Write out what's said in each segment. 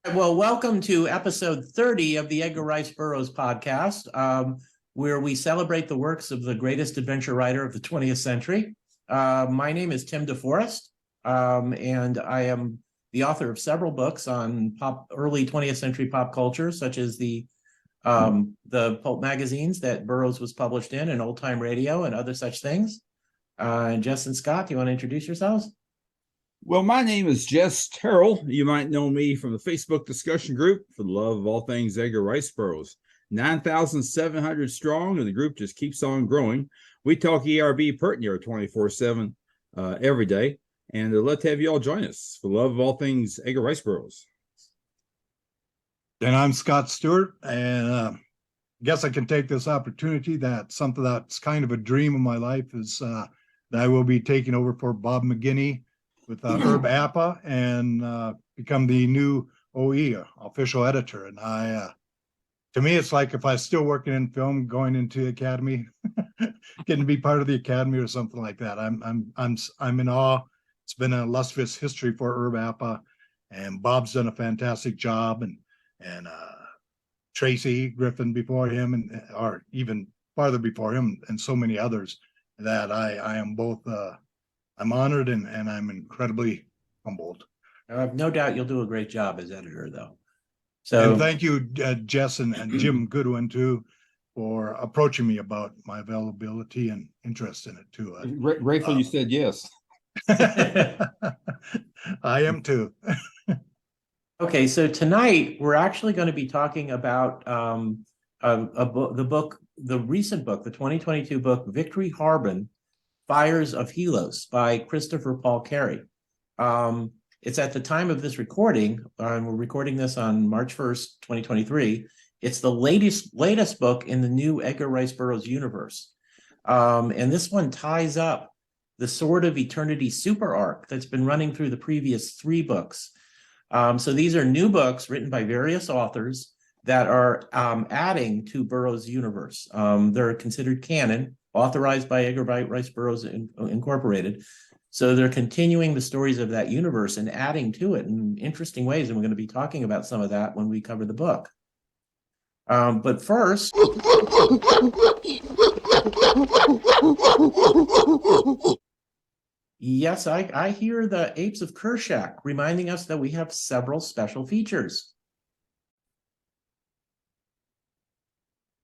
Well, welcome to episode 30 of the Edgar Rice Burroughs podcast, where we celebrate the works of the greatest adventure writer of the 20th century. My name is Tim DeForest, and I am the author of several books on early 20th century pop culture, such as the pulp magazines that Burroughs was published in, and Old Time Radio, and other such things. Jess and Scott, do you want to introduce yourselves? Well, my name is Jess Terrell. You might know me from the Facebook discussion group for the love of all things Edgar Rice Burroughs. 9,700 strong, and the group just keeps on growing. We talk ERB pertinent 24/7 every day, and I'd love to have you all join us for the love of all things Edgar Rice Burroughs. And I'm Scott Stewart, and I guess I can take this opportunity that something that's kind of a dream of my life is that I will be taking over for Bob McGinney with ERB APA and become the new OE, official editor. And to me, it's like if I was still working in film, going into the academy, getting to be part of the academy or something like that. I'm in awe. It's been an illustrious history for ERB APA, and Bob's done a fantastic job, and Tracy Griffin before him, or even farther before him, and so many others that I am both. I'm honored and I'm incredibly humbled. I have no doubt you'll do a great job as editor, though. So, and thank you, Jess and Jim Goodwin, too, for approaching me about my availability and interest in it, too. Grateful you said yes. I am, too. Okay, so tonight we're actually going to be talking about the recent book, the 2022 book, Victory Harben, Fires of Helos by Christopher Paul Carey. It's at the time of this recording, we're recording this on March 1st, 2023. It's the latest book in the new Edgar Rice Burroughs universe. And this one ties up the Sword of Eternity super arc that's been running through the previous 3 books. So these are new books written by various authors that are adding to Burroughs' universe. They're considered canon, authorized by Edgar Rice Burroughs Incorporated. So they're continuing the stories of that universe and adding to it in interesting ways, and we're going to be talking about some of that when we cover the book. But first... Yes, I hear the apes of Kershak reminding us that we have several special features.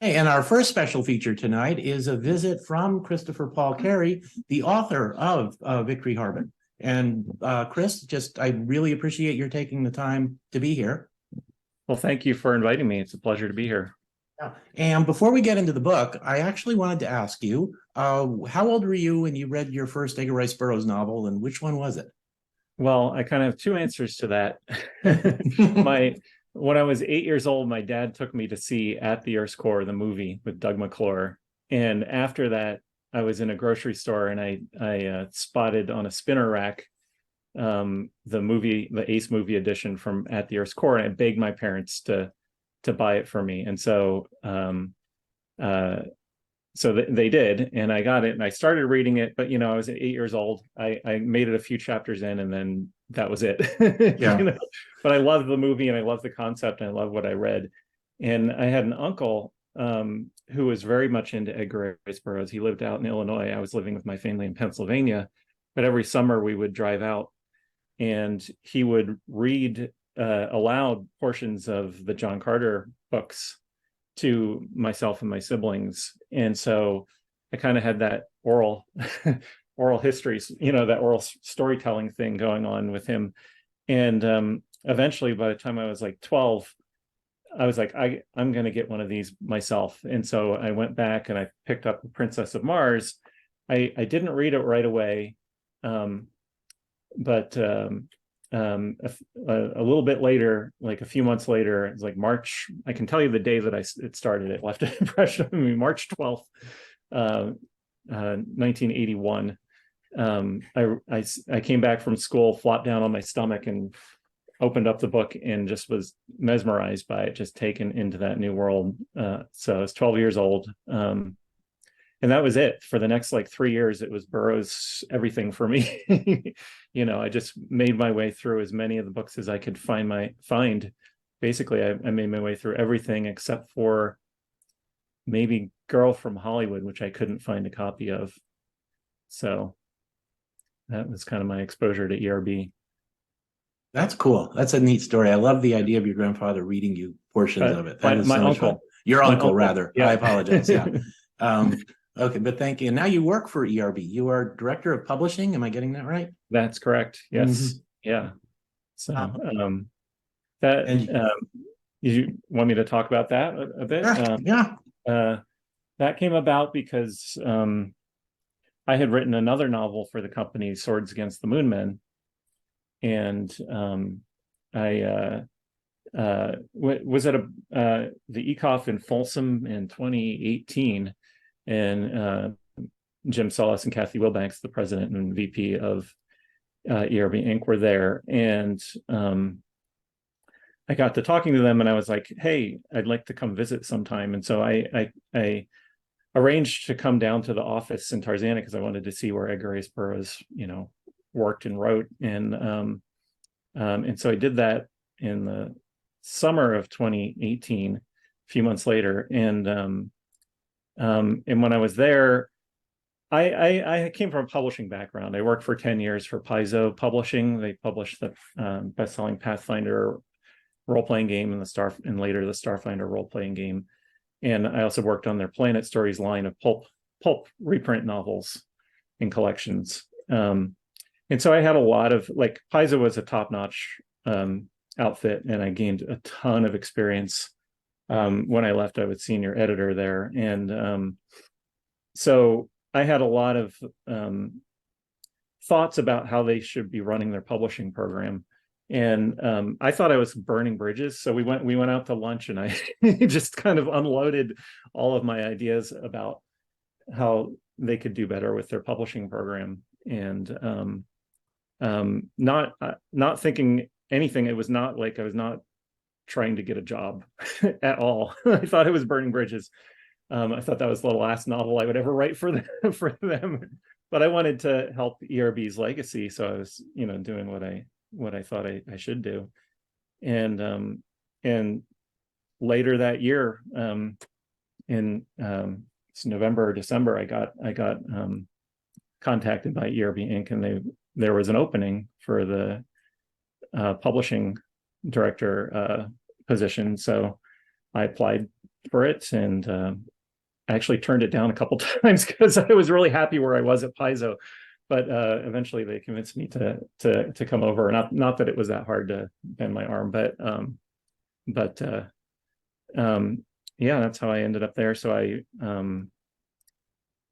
Hey, and our first special feature tonight is a visit from Christopher Paul Carey, the author of Victory Harben. And Chris, I really appreciate your taking the time to be here. Well, thank you for inviting me. It's a pleasure to be here. Yeah. And before we get into the book, I actually wanted to ask you, how old were you when you read your first Edgar Rice Burroughs novel, and which one was it? Well, I kind of have 2 answers to that. When I was 8 years old, my dad took me to see At the Earth's Core, the movie with Doug McClure. And after that, I was in a grocery store and I spotted on a spinner rack the Ace movie edition from At the Earth's Core, and I begged my parents to buy it for me. And so they did, and I got it, and I started reading it, but I was 8 years old. I made it a few chapters in, and then that was it. Yeah. But I loved the movie, and I loved the concept, and I loved what I read. And I had an uncle who was very much into Edgar Rice Burroughs. He lived out in Illinois. I was living with my family in Pennsylvania, but every summer we would drive out, and he would read aloud portions of the John Carter books to myself and my siblings. And so I kind of had that oral history, that oral storytelling thing going on with him. And eventually, by the time I was like 12, I was like, I'm going to get one of these myself. And so I went back and I picked up The Princess of Mars. I didn't read it right away, but a little bit later, like a few months later, it's like March. I can tell you the day that it started. It left an impression on me. March 12th, 1981. I came back from school, flopped down on my stomach, and opened up the book and just was mesmerized by it, just taken into that new world. So I was 12 years old. and that was it for the next like 3 years. It was Burroughs everything for me. You know, I just made my way through as many of the books as I could find. Basically, I made my way through everything except for maybe Girl from Hollywood, which I couldn't find a copy of. So that was kind of my exposure to ERB. That's cool. That's a neat story. I love the idea of your grandfather reading you portions of it. That is my so much fun. uncle. Your My uncle, uncle, rather. yeah. I apologize. Yeah. Okay, but thank you. And now you work for ERB. You are director of publishing. Am I getting that right? That's correct. Yes. Yeah. So that And you want me to talk about that a bit? yeah. That came about because I had written another novel for the company, Swords Against the Moon Men, and I was at the ECOF in Folsom in 2018, and Jim Solis and Kathy Wilbanks, the president and VP of ERB Inc., were there, and I got to talking to them, and I was like, "Hey, I'd like to come visit sometime." And so I arranged to come down to the office in Tarzana because I wanted to see where Edgar Rice Burroughs, worked and wrote, and so I did that in the summer of 2018, a few months later, and when I was there, I came from a publishing background. I worked for 10 years for Paizo Publishing. They published the best-selling Pathfinder role-playing game and later the Starfinder role-playing game. And I also worked on their Planet Stories line of pulp reprint novels in collections. And so I had a lot of, like, Paizo was a top-notch outfit, and I gained a ton of experience. When I left, I was senior editor there. And so I had a lot of thoughts about how they should be running their publishing program. And I thought I was burning bridges. So we went out to lunch, and I just kind of unloaded all of my ideas about how they could do better with their publishing program. And not thinking anything. It was not like I was not trying to get a job at all. I thought I was burning bridges. I thought that was the last novel I would ever write for them. But I wanted to help ERB's legacy, so I was, doing what I thought I should do. And later that year, in November or December, I got contacted by ERB Inc., and there was an opening for the publishing director position. So I applied for it, and I actually turned it down a couple times because I was really happy where I was at Paizo. But eventually they convinced me to come over. Not that it was that hard to bend my arm, but yeah, that's how I ended up there. So I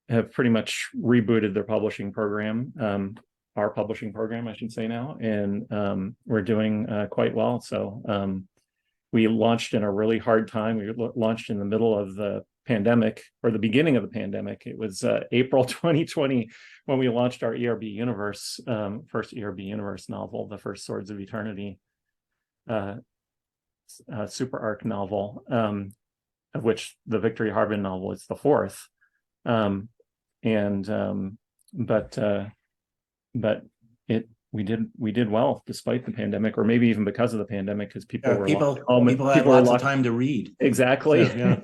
have pretty much rebooted their publishing program, our publishing program, I should say now, and we're doing quite well. So we launched in a really hard time. We launched in the middle of the pandemic, or the beginning of the pandemic. It was April 2020 when we launched our ERB Universe, first ERB Universe novel, the first Swords of Eternity super arc novel, of which the Victory Harben novel is the fourth. But we did well despite the pandemic, or maybe even because of the pandemic, because people had lots of time to read. Exactly. So, yeah.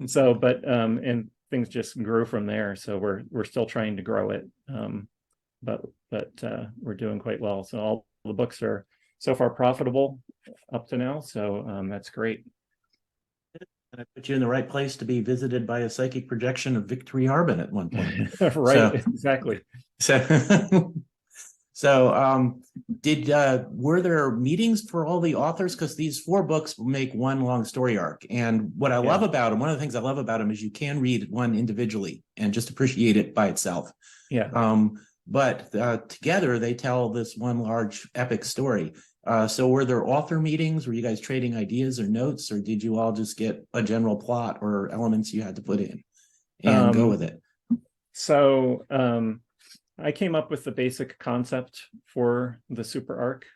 So, but and things just grew from there. So we're still trying to grow it, but we're doing quite well. So all the books are so far profitable up to now. So that's great. I put you in the right place to be visited by a psychic projection of Victory Harben at one point. Right. Exactly. So were there meetings for all the authors? Because these 4 books make one long story arc. And what I love about them, one of the things I love about them, is you can read one individually and just appreciate it by itself. Yeah. But together they tell this one large epic story. So were there author meetings? Were you guys trading ideas or notes, or did you all just get a general plot or elements you had to put in and go with it? So I came up with the basic concept for the super arc,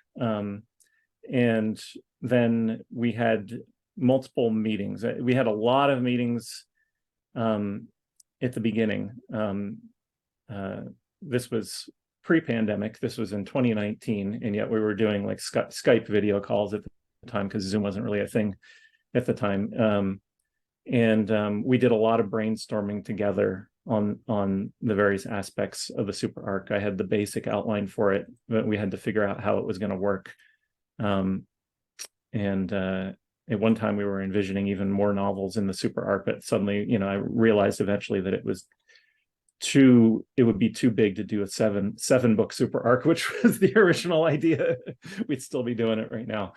and then we had multiple meetings. We had a lot of meetings at the beginning. This was pre-pandemic. This was in 2019, and yet we were doing like Skype video calls at the time because Zoom wasn't really a thing at the time. We did a lot of brainstorming together on the various aspects of the super arc. I had the basic outline for it, but we had to figure out how it was going to work. At one time we were envisioning even more novels in the super arc, but suddenly, you know, I realized eventually that it would be too big to do a seven book super arc, which was the original idea. We'd still be doing it right now.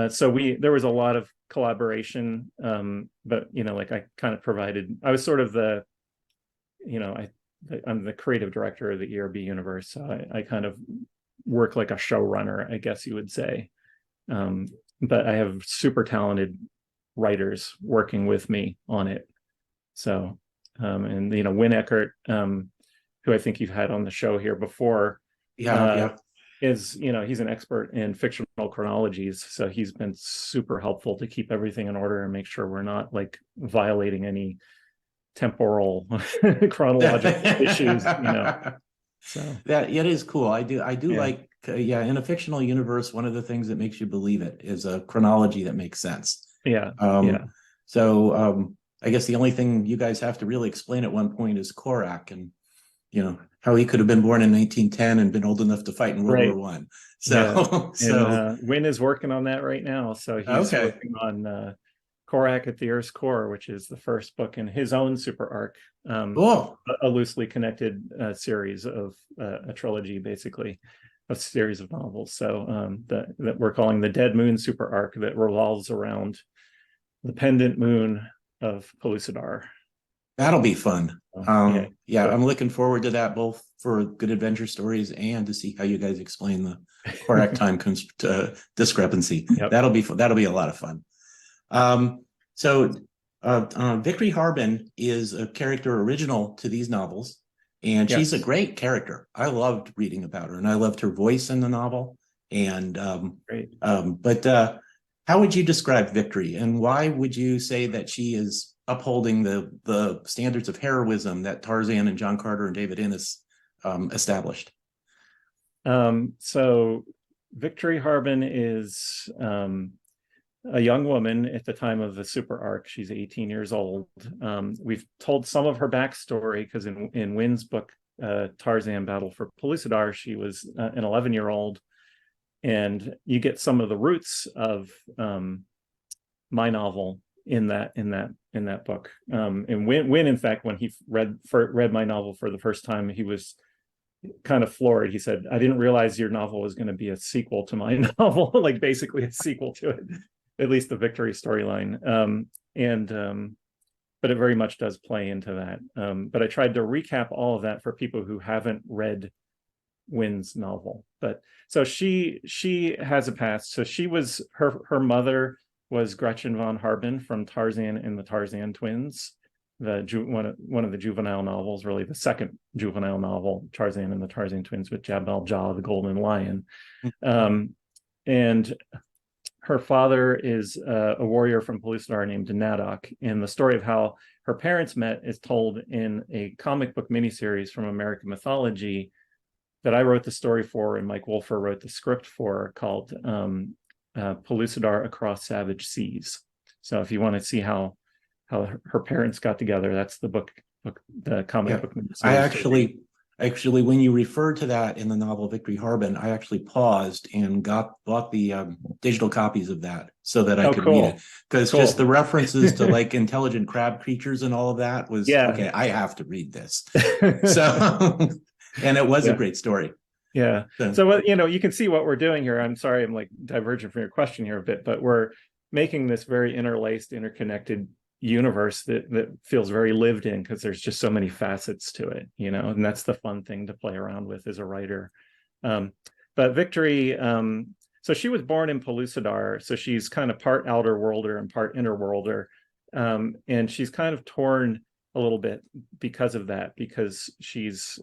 So there was a lot of collaboration, but, you know, like I kind of I was sort of I'm the creative director of the ERB Universe. So I kind of work like a showrunner, I guess you would say. But I have super talented writers working with me on it. So, and, you know, Win Eckert, who I think you've had on the show here before. Yeah. Is, you know, he's an expert in fictional chronologies, so he's been super helpful to keep everything in order and make sure we're not like violating any temporal chronological issues, you know. So that it is cool. I do like in a fictional universe, one of the things that makes you believe it is a chronology that makes sense. So I guess the only thing you guys have to really explain at one point is Korak, and you know how he could have been born in 1910 and been old enough to fight in World War I. So Wynn is working on that right now. So he's working on Korak at the Earth's Core, which is the first book in his own super arc. A loosely connected series of a trilogy, basically, a series of novels. So that we're calling the Dead Moon super arc, that revolves around the pendant moon of Pellucidar. That'll be fun. I'm looking forward to that, both for good adventure stories and to see how you guys explain the correct time discrepancy. That'll be a lot of fun. Victory Harben is a character original to these novels, and she's a great character. I loved reading about her, and I loved her voice in the novel. And how would you describe Victory, and why would you say that she is upholding the standards of heroism that Tarzan and John Carter and David Innes established? So Victory Harben is a young woman at the time of the super arc. She's 18 years old. We've told some of her backstory because in Wynn's book, Tarzan Battle for Pellucidar, she was an 11-year-old, and you get some of the roots of my novel in that book. And Wynn, in fact, when he read my novel for the first time, he was kind of floored. He said, "I didn't realize your novel was going to be a sequel to my novel," like basically a sequel to it, at least the Victory storyline. But it very much does play into that. But I tried to recap all of that for people who haven't read Wynn's novel. But so she has a past. So she was her mother was Gretchen von Harben from Tarzan and the Tarzan Twins, one of the juvenile novels, really the second juvenile novel, Tarzan and the Tarzan Twins, with Jabal Jah, the Golden Lion. And her father is a warrior from Pellucidar named Nadok, and the story of how her parents met is told in a comic book miniseries from American mythology that I wrote the story for, and Mike Wolfer wrote the script for, called Pellucidar Across Savage Seas. So if you want to see how her parents got together, that's the book, the comic book. I actually, when you referred to that in the novel Victory Harben, I actually paused and bought the digital copies of that so that I could read it, because just the references to like intelligent crab creatures and all of that was okay. I have to read this. So, and it was a great story. Yeah. So, you know, you can see what we're doing here. I'm sorry, I'm like diverging from your question here a bit, but we're making this very interlaced, interconnected universe that feels very lived in, because there's just so many facets to it, you know, and that's the fun thing to play around with as a writer. But Victory, so she was born in Pellucidar, so she's kind of part outer worlder and part inner worlder, and she's kind of torn a little bit because of that, because she's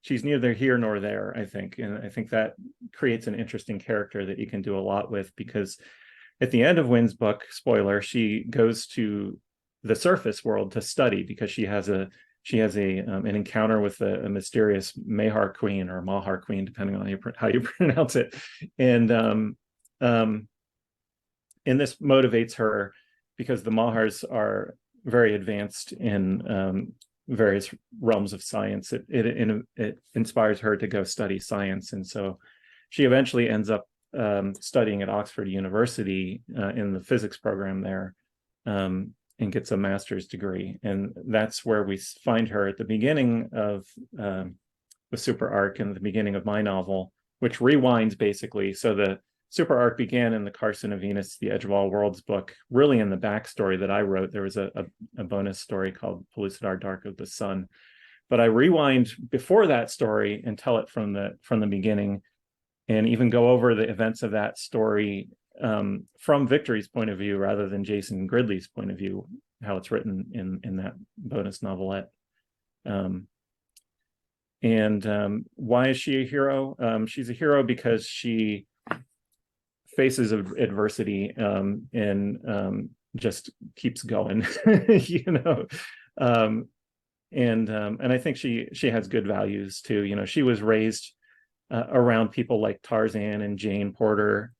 neither here nor there, I think. And I think that creates an interesting character that you can do a lot with, because at the end of Wynn's book, spoiler, she goes to the surface world to study because she has an encounter with a mysterious Mahar queen or Mahar queen, depending on how you pronounce it, and this motivates her because the Mahars are very advanced in various realms of science. It inspires her to go study science, and so she eventually ends up studying at Oxford University in the physics program there, and gets a master's degree. And that's where we find her at the beginning of the super arc and the beginning of my novel, which rewinds basically. So the super arc began in the Carson of Venus, the Edge of All Worlds book, really in the backstory that I wrote. There was a bonus story called Pellucidar Dark of the Sun. But I rewind before that story and tell it from the beginning, and even go over the events of that story from Victory's point of view rather than Jason Gridley's point of view, how it's written in that bonus novelette. Why is she a hero? She's a hero because she faces adversity and just keeps going, and I think she has good values too. She was raised around people like Tarzan and Jane Porter,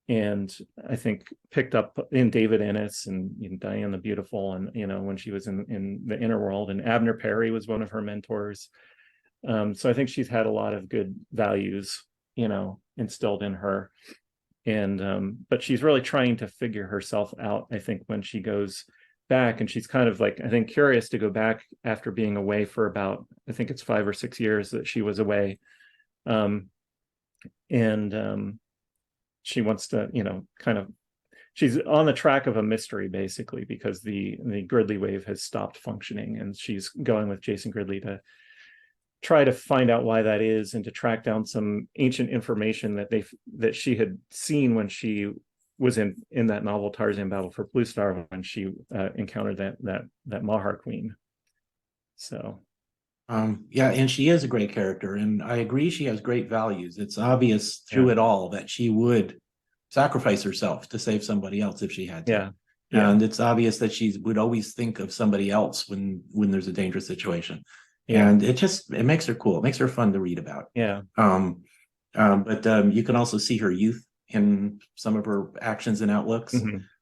and I think picked up in David Ennis and Diane the Beautiful, and when she was in the inner world, and Abner Perry was one of her mentors. So I think she's had a lot of good values instilled in her, and but she's really trying to figure herself out, I think, when she goes back, and she's kind of like, I think, curious to go back after being away for about, I think it's 5 or 6 years that she was away, and she wants to she's on the track of a mystery basically, because the Gridley wave has stopped functioning, and she's going with Jason Gridley to try to find out why that is, and to track down some ancient information that she had seen when she was in that novel Tarzan Battle for Pellucidar, when she encountered that Mahar queen. So yeah, and she is a great character, and I agree she has great values. It's obvious through it all that she would sacrifice herself to save somebody else if she had to. And it's obvious that she would always think of somebody else when there's a dangerous situation. And it makes her cool. It makes her fun to read about. But you can also see her youth in some of her actions and outlooks.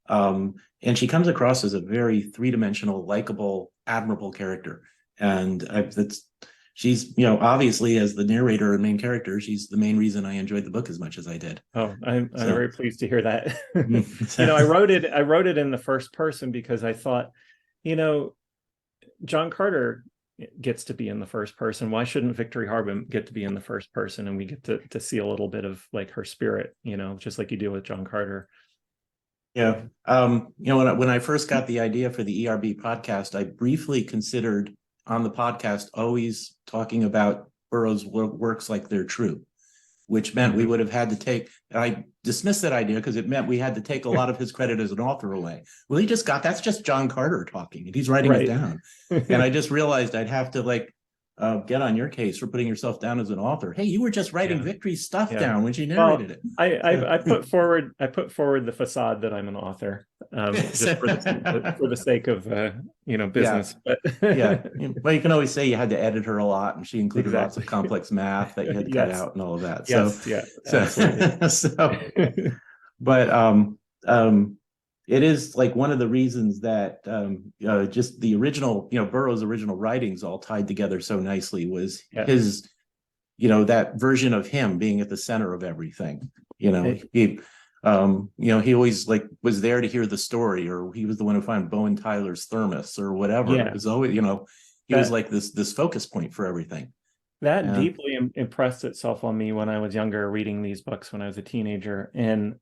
And she comes across as a very three-dimensional, likable, admirable character. And she's, obviously, as the narrator and main character, she's the main reason I enjoyed the book as much as I did. Oh, I'm very pleased to hear that. I wrote it in the first person because I thought, John Carter gets to be in the first person. Why shouldn't Victory Harben get to be in the first person? And we get to see a little bit of like her spirit, just like you do with John Carter. Yeah. When I first got the idea for the ERB podcast, I briefly considered on the podcast always talking about Burroughs' works like they're true, which meant we would have had to take, I dismissed that idea because it meant we had to take a lot of his credit as an author away. Well, that's just John Carter talking, and he's writing it down. And I just realized I'd have to get on your case for putting yourself down as an author. Hey, you were just writing Victory's stuff down when she narrated it. I put forward the facade that I'm an author, just for the sake of business. But well, you can always say you had to edit her a lot, and she included lots of complex math that you had to cut out and all of that. But it is like one of the reasons that just the original, Burroughs' original writings all tied together so nicely was his, that version of him being at the center of everything. He always was there to hear the story, or he was the one who found Bowen Tyler's thermos or whatever. It was always, he was like this focus point for everything. That deeply impressed itself on me when I was younger, reading these books when I was a teenager. And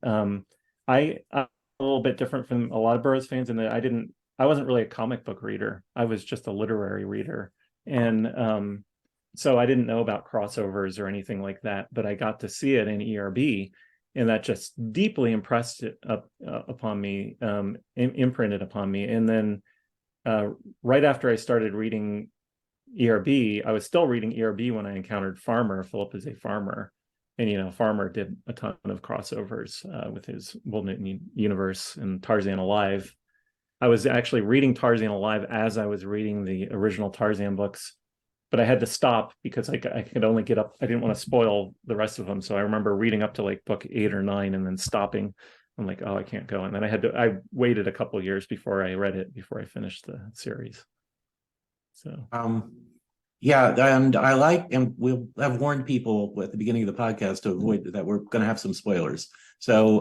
I a little bit different from a lot of Burroughs fans in that I wasn't really a comic book reader. I was just a literary reader. And so I didn't know about crossovers or anything like that, but I got to see it in ERB, and that just deeply impressed it upon me, imprinted upon me. And then right after I started reading ERB, I was still reading ERB when I encountered Farmer, Philip is a Farmer. and Farmer did a ton of crossovers with his Wilderness Universe and Tarzan Alive. I was actually reading Tarzan Alive as I was reading the original Tarzan books, but I had to stop because I could only get up. I didn't want to spoil the rest of them. So I remember reading up to like book 8 or 9 and then stopping. I'm like, oh, I can't go. And then I waited a couple of years before I read it, before I finished the series. So, yeah, and and we'll have warned people at the beginning of the podcast to avoid that. We're going to have some spoilers. So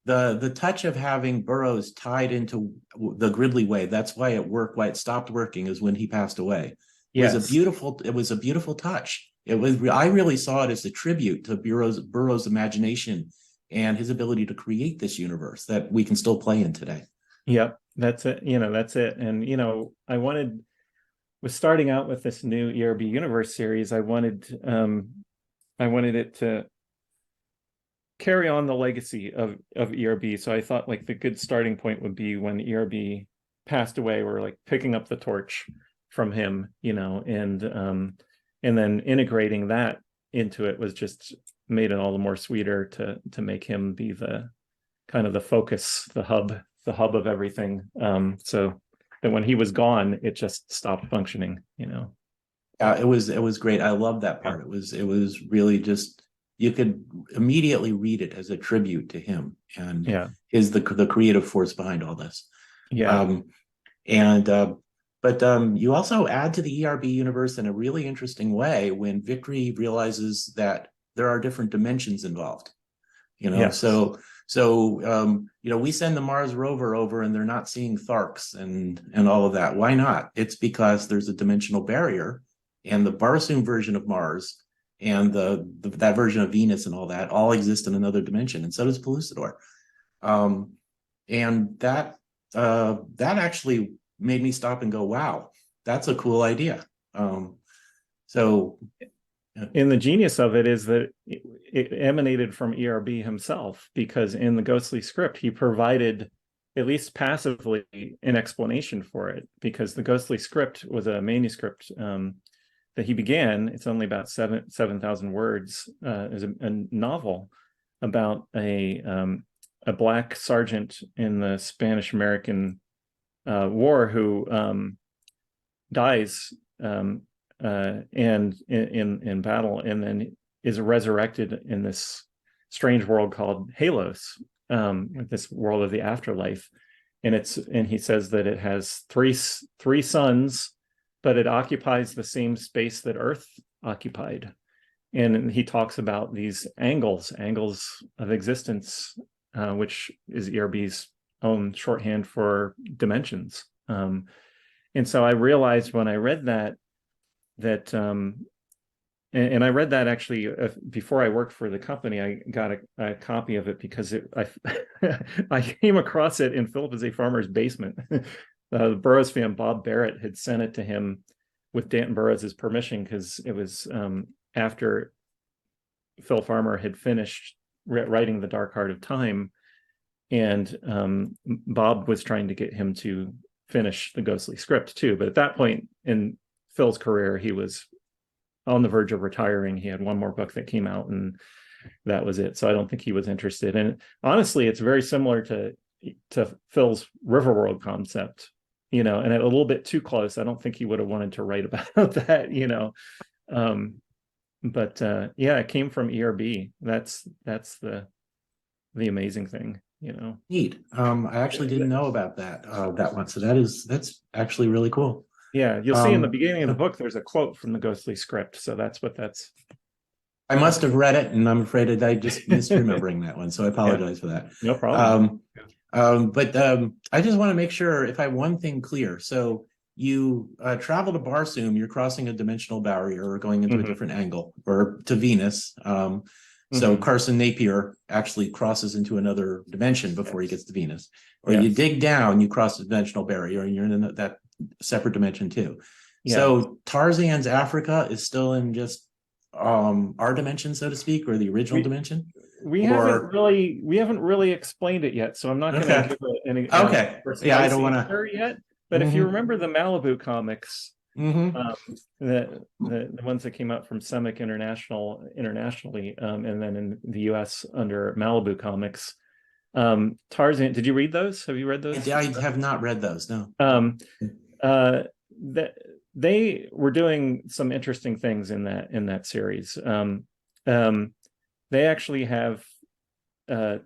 the touch of having Burroughs tied into the Gridley Way, that's why why it stopped working, is when he passed away. yes. It was a beautiful touch. I really saw it as a tribute to Burroughs' imagination and his ability to create this universe that we can still play in today. Yep, that's it. That's it. And was starting out with this new ERB Universe series. I wanted it to carry on the legacy of ERB. So I thought like the good starting point would be when ERB passed away, we're like picking up the torch from him, and then integrating that into it was just made it all the more sweeter to make him be the kind of the focus, the hub of everything. So that when he was gone, it just stopped functioning, It was great. I love that part. It was really just, you could immediately read it as a tribute to him and the creative force behind all this. Yeah. But you also add to the ERB universe in a really interesting way when Victory realizes that there are different dimensions involved. Yes. So we send the Mars rover over and they're not seeing Tharks and all of that. Why not? It's because there's a dimensional barrier, and the Barsoom version of Mars and that version of Venus and all that all exist in another dimension, and so does Pellucidor. And that actually made me stop and go, wow, that's a cool idea. And the genius of it is that it emanated from ERB himself, because in the Ghostly script, he provided, at least passively, an explanation for it, because the Ghostly script was a manuscript that he began. It's only about 7,000 words. Is a novel about a black sergeant in the Spanish-American War who dies and in battle, and then is resurrected in this strange world called Halos, this world of the afterlife. And he says that it has three suns, but it occupies the same space that Earth occupied. And he talks about these angles of existence, which is ERB's own shorthand for dimensions. And so I realized when I read that and I read that actually before I worked for the company. I got a copy of it because I came across it in Philip A. Farmer's basement. The Burroughs fan Bob Barrett had sent it to him with Danton Burroughs' permission, because it was after Phil Farmer had finished writing The Dark Heart of Time, and Bob was trying to get him to finish the Ghostly script too. But at that point in Phil's career, he was on the verge of retiring. He had one more book that came out, and that was it. So I don't think he was interested. And honestly, it's very similar to Phil's Riverworld concept, and a little bit too close. I don't think he would have wanted to write about that, But it came from ERB. That's the amazing thing, Neat. I actually didn't know about that one. So that's actually really cool. Yeah, you'll see in the beginning of the book, there's a quote from the Ghostly script. So that's what that's. I must have read it, and I'm afraid that I just misremembering that one. So I apologize for that. No problem. But I just want to make sure if I have one thing clear. So you travel to Barsoom, you're crossing a dimensional barrier or going into a different angle, or to Venus. So Carson Napier actually crosses into another dimension before he gets to Venus. Or you dig down, you cross the dimensional barrier, and you're in that separate dimension too. So Tarzan's Africa is still in just our dimension, so to speak, or the original dimension. We haven't really explained it yet, so I'm not going to give it any. I don't want to yet. But if you remember the Malibu comics, The ones that came out from Semic internationally, and then in the US under Malibu Comics. Tarzan, did you read those? Have you read those? I have not read those, no. That they were doing some interesting things in that series. They actually have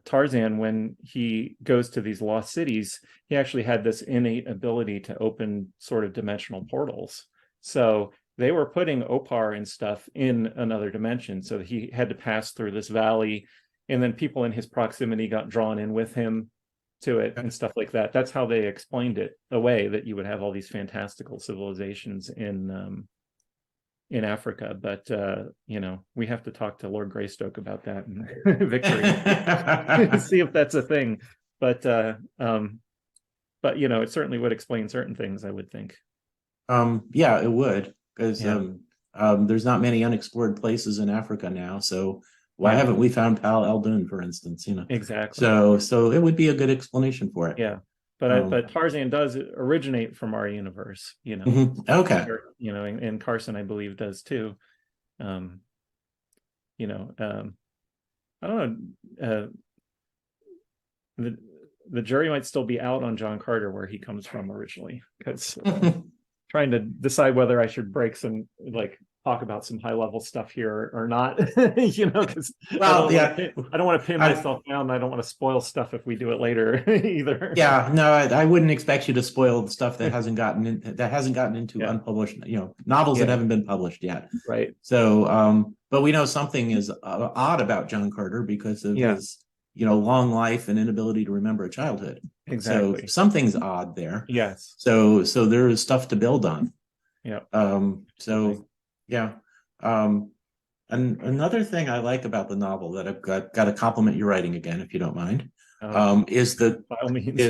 Tarzan, when he goes to these lost cities, he actually had this innate ability to open sort of dimensional portals. So they were putting Opar and stuff in another dimension. So he had to pass through this valley, and then people in his proximity got drawn in with him to it and stuff like that. That's how they explained it away, that you would have all these fantastical civilizations in Africa. But we have to talk to Lord Greystoke about that and Victory, see if that's a thing. But it certainly would explain certain things, I would think. Yeah, it would, because there's not many unexplored places in Africa now. So why haven't we found Pal Eldun, for instance? Exactly. So it would be a good explanation for it. Yeah, but Tarzan does originate from our universe. Okay. And Carson, I believe, does too. I don't know. The jury might still be out on John Carter, where he comes from originally, because trying to decide whether I should break some, talk about some high level stuff here or not, because I don't want to pin myself down. I don't want to spoil stuff if we do it later either. Yeah, no, I wouldn't expect you to spoil stuff that hasn't gotten into unpublished, novels that haven't been published yet. Right. So, but we know something is odd about John Carter because of his, long life and inability to remember a childhood. Exactly. So something's odd there. Yes. So there is stuff to build on. Yeah. Yeah. And another thing I like about the novel that I've got to compliment your writing again, if you don't mind, is that by all means.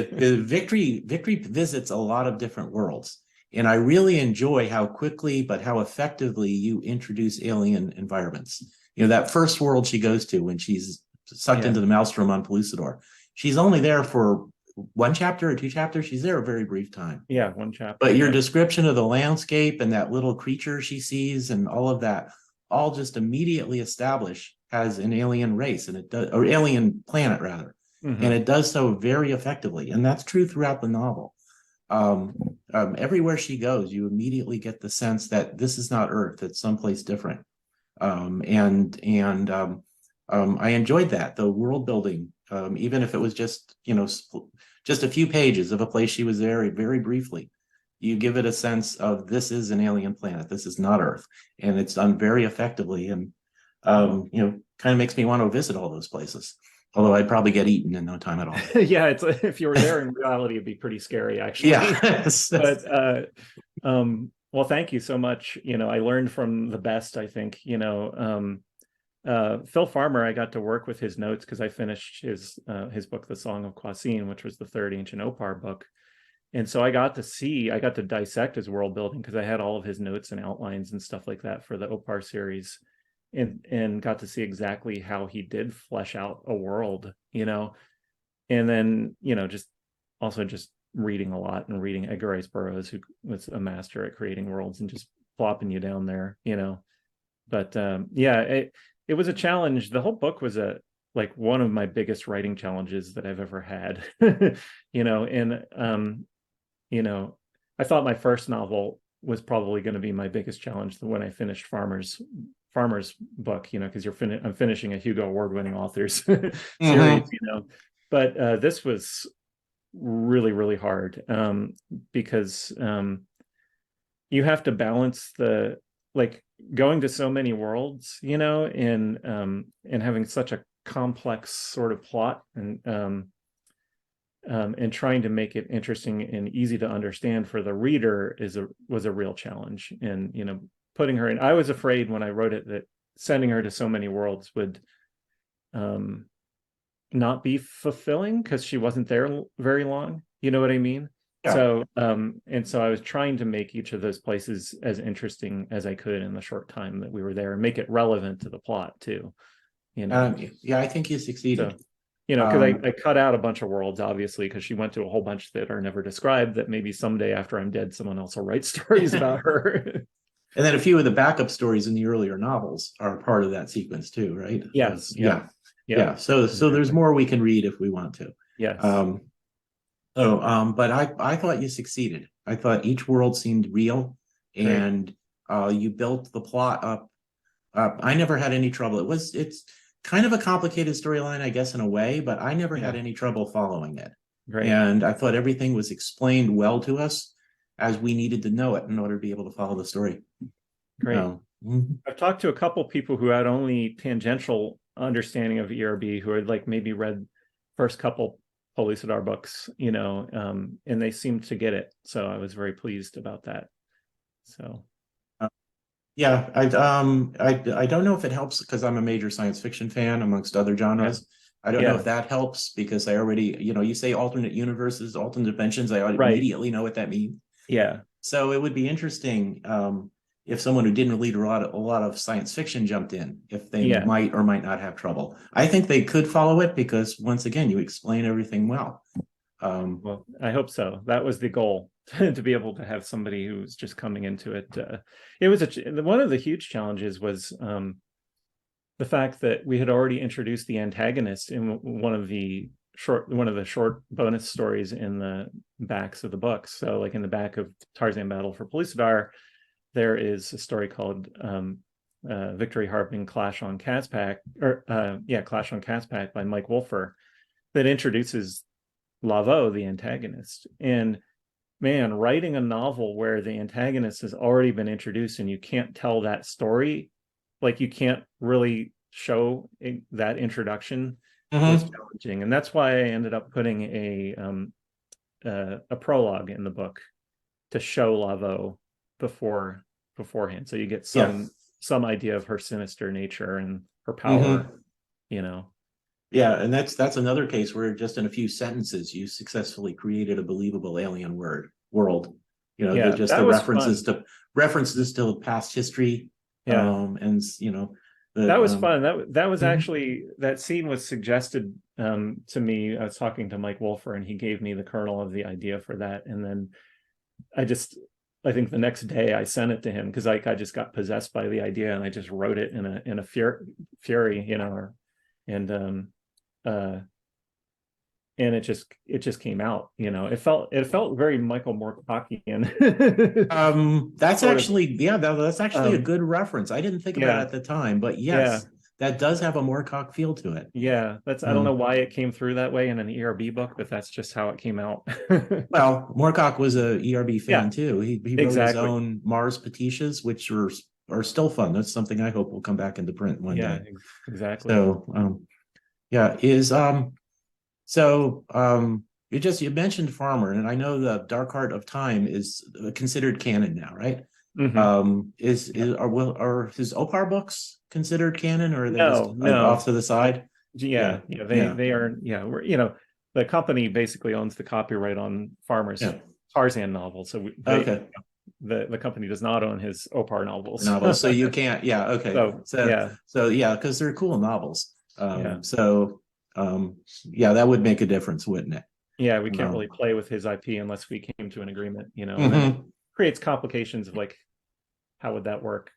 Victory visits a lot of different worlds. And I really enjoy how quickly, but how effectively you introduce alien environments. That first world she goes to when she's sucked into the Maelstrom on Pellucidor, she's only there for 1 chapter or 2 chapters. She's there a very brief time. Yeah, 1 chapter. But your description of the landscape and that little creature she sees and all of that, all just immediately establish as an alien race, and it does, or alien planet rather, and it does so very effectively. And that's true throughout the novel. Everywhere she goes, you immediately get the sense that this is not Earth; it's someplace different. I enjoyed that, the world building, even if it was just just a few pages of a place she was there very briefly. You give it a sense of this is an alien planet. This is not Earth, and it's done very effectively. And kind of makes me want to visit all those places. Although I'd probably get eaten in no time at all. Yeah, it's if you were there in reality, it'd be pretty scary, actually. Yeah. But well, thank you so much. I learned from the best, I think. Phil Farmer, I got to work with his notes because I finished his book, The Song of Quasin, which was the 3rd Ancient Opar book. And so I got to dissect his world building because I had all of his notes and outlines and stuff like that for the Opar series, and got to see exactly how he did flesh out a world, and then, just reading a lot and reading Edgar Rice Burroughs, who was a master at creating worlds and just plopping you down there, But it was a challenge. The whole book was one of my biggest writing challenges that I've ever had, I thought my first novel was probably going to be my biggest challenge when I finished Farmer's book, because I'm finishing a Hugo Award-winning authors series, but this was really, really hard, because you have to balance the going to so many worlds, and having such a complex sort of plot, and trying to make it interesting and easy to understand for the reader was a real challenge. And putting her in, I was afraid when I wrote it that sending her to so many worlds would not be fulfilling because she wasn't there very long. You know what I mean? Yeah. So I was trying to make each of those places as interesting as I could in the short time that we were there, and make it relevant to the plot too. Yeah, I think you succeeded. You know, because I cut out a bunch of worlds, obviously, because she went to a whole bunch that are never described, that maybe someday after I'm dead, someone else will write stories about her. And then a few of the backup stories in the earlier novels are part of that sequence too, right? Yes. Yeah. So there's more we can read if we want to. Yes. But I thought you succeeded. I thought each world seemed real, and you built the plot up. I never had any trouble. It's kind of a complicated storyline, I guess, in a way, but I never had any trouble following it. Great. And I thought everything was explained well to us as we needed to know it in order to be able to follow the story. Great. I've talked to a couple people who had only tangential understanding of ERB, who had like maybe read first couple Polisadar books, you know, and they seemed to get it. So I was very pleased about that. So yeah, I don't know if it helps because I'm a major science fiction fan amongst other genres. I don't know if that helps because I already, you know, you say alternate universes, alternate dimensions, I immediately know what that means. Yeah. So it would be interesting if someone who didn't read a lot of science fiction jumped in, if they might or might not have trouble. I think they could follow it because once again, you explain everything well. Well, I hope so. That was the goal, to be able to have somebody who's just coming into it. It was one of the huge challenges was the fact that we had already introduced the antagonist in one of the short bonus stories in the backs of the books. So like in the back of Tarzan Battle for Pellucidar, there is a story called Victory Harben Clash on Caspak, Clash on Caspak by Mike Wolfer, that introduces Laveau, the antagonist. And man, writing a novel where the antagonist has already been introduced and you can't tell that story, like you can't really show that introduction was challenging. And that's why I ended up putting a prologue in the book to show Laveau beforehand. So you get some idea of her sinister nature and her power, you know. Yeah, and that's another case where just in a few sentences you successfully created a believable alien world. You know, just the references to past history. And you know, that was fun. That was actually, that scene was suggested to me. I was talking to Mike Wolfer and he gave me the kernel of the idea for that. And then I think the next day I sent it to him because I just got possessed by the idea and I just wrote it in a fury, you know, and it just came out, you know. It felt very Michael Moorcockian. That's actually that's actually a good reference. I didn't think about it at the time, but yes, that does have a Moorcock feel to it. Yeah, I don't know why it came through that way in an ERB book, but that's just how it came out. Well, Moorcock was a ERB fan too. He wrote his own Mars Petitias, which are still fun. That's something I hope will come back into print one day. Exactly. So you mentioned Farmer, and I know the Dark Heart of Time is considered canon now, right? Are his Opar books considered canon, or are they just off to the side? They are. We're, you know, the company basically owns the copyright on Farmer's Tarzan novel, so the company does not own his Opar novels. So you can't. Because they're cool novels. That would make a difference, wouldn't it? Yeah, we can't really play with his IP unless we came to an agreement, you know. And it creates complications of like, how would that work?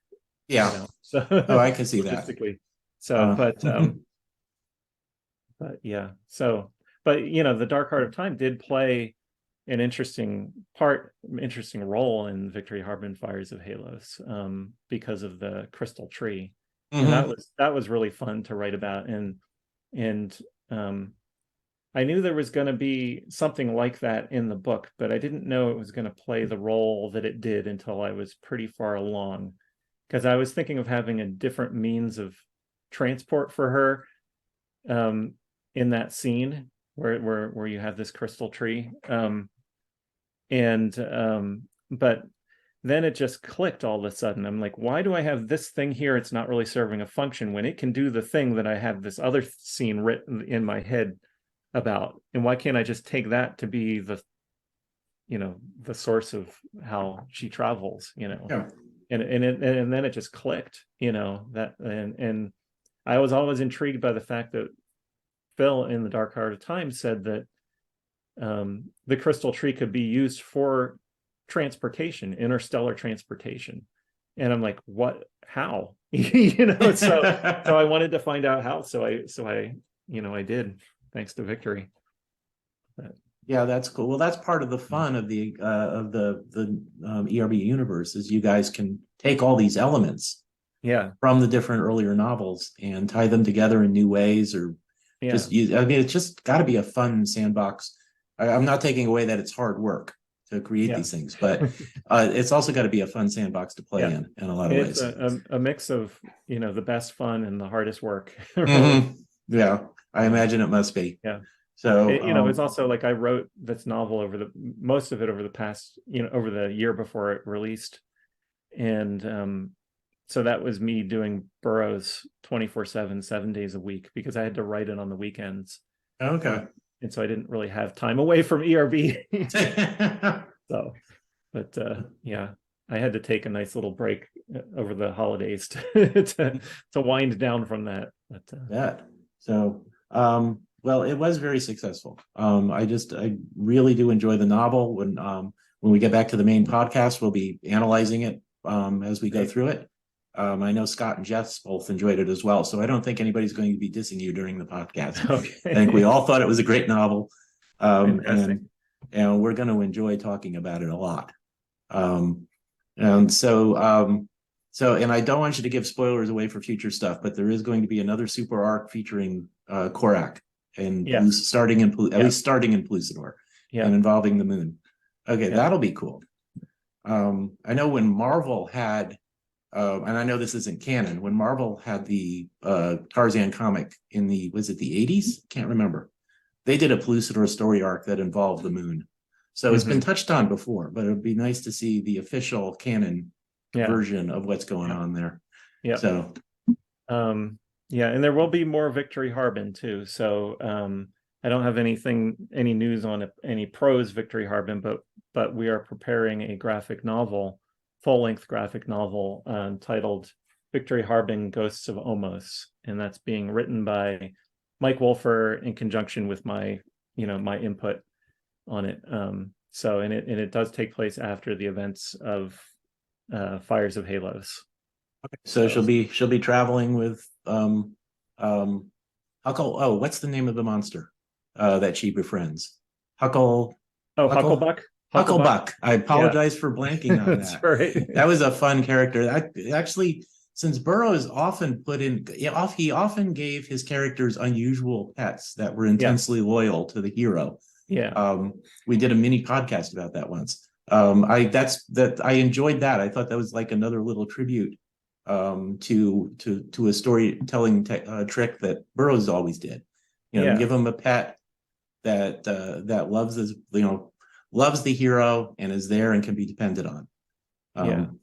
Yeah. You know? So I can see that. So, but you know, the Dark Heart of Time did play an interesting role in Victory Harben Fires of Halos, because of the crystal tree. And that was really fun to write about. And I knew there was going to be something like that in the book, but I didn't know it was going to play the role that it did until I was pretty far along, because I was thinking of having a different means of transport for her in that scene where you have this crystal tree. But then it just clicked all of a sudden. I'm like, why do I have this thing here? It's not really serving a function when it can do the thing that I have this other scene written in my head about. And why can't I just take that to be the source of how she travels, you know? Yeah. And then it just clicked, you know, that, and I was always intrigued by the fact that Phil in the Dark Heart of Time said that the crystal tree could be used for transportation, interstellar transportation. And I'm like, what? How? So I wanted to find out how. So I did, thanks to Victory. Yeah, that's cool. Well, that's part of the fun of the ERB universe is you guys can take all these elements from the different earlier novels and tie them together in new ways, or just use. I mean, it's just got to be a fun sandbox. I'm not taking away that it's hard work to create these things, but it's also got to be a fun sandbox to play in a lot of ways. It's a mix of the best fun and the hardest work. Yeah, I imagine it must be. Yeah. So it's also like I wrote this novel most of it over the past, over the year before it released. And so that was me doing Burroughs 24/7, 7 days a week, because I had to write it on the weekends. Okay. And so I didn't really have time away from ERB. So, but I had to take a nice little break over the holidays to wind down from that. But, So, well, it was very successful. I really do enjoy the novel. When we get back to the main podcast, we'll be analyzing it as we go through it. I know Scott and Jess both enjoyed it as well, so I don't think anybody's going to be dissing you during the podcast. Okay. I think we all thought it was a great novel, and we're going to enjoy talking about it a lot. And so I don't want you to give spoilers away for future stuff, but there is going to be another super arc featuring Korak and at least starting in Plusidor and involving the moon. Okay, that'll be cool. I know when Marvel had, and I know this isn't canon, when Marvel had the Tarzan comic in was it the 80s? Can't remember. They did a Plusidor story arc that involved the moon. So it's been touched on before, but it would be nice to see the official canon version of what's going on there. Yeah. So, and there will be more Victory Harben too. So I don't have any news on any prose Victory Harben, but we are preparing a full-length graphic novel titled Victory Harben: Ghosts of Omos, and that's being written by Mike Wolfer in conjunction with my input on it. So it does take place after the events of Fires of Halos. Okay. So she'll be traveling with Huckle. Oh, what's the name of the monster that she befriends? Hucklebuck. Hucklebuck. I apologize for blanking on that. That's right. That was a fun character. Actually, since Burroughs he often gave his characters unusual pets that were intensely loyal to the hero. Yeah. We did a mini podcast about that once. I enjoyed that. I thought that was like another little tribute to a storytelling trick that Burroughs always did. Give him a pet that loves the hero and is there and can be depended on. And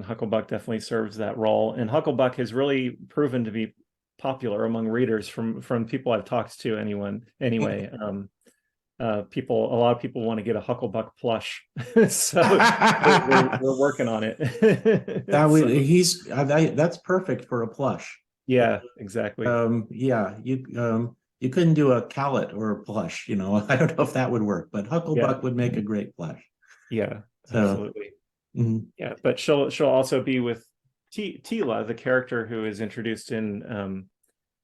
Hucklebuck definitely serves that role. And Hucklebuck has really proven to be popular among readers from people I've talked to. Anyway, a lot of people want to get a Hucklebuck plush, so we're working on it. That's perfect for a plush. Yeah, exactly. You couldn't do a Cowlet or a plush. I don't know if that would work, but Hucklebuck would make a great plush. Yeah, absolutely. Yeah, but she'll also be with Tila, the character who is introduced in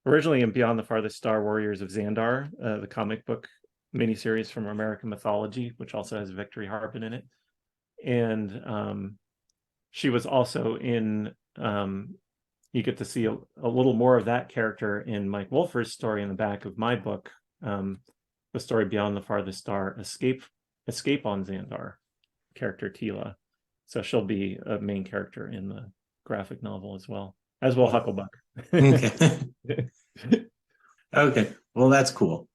originally in Beyond the Farthest Star, Warriors of Xandar, the comic book miniseries from American mythology, which also has Victory Harben in it. And she was also in you get to see a little more of that character in Mike Wolfer's story in the back of my book, the story Beyond the Farthest Star, Escape on Xandar, character Tila. So she'll be a main character in the graphic novel as well Hucklebuck. Okay. Well, that's cool.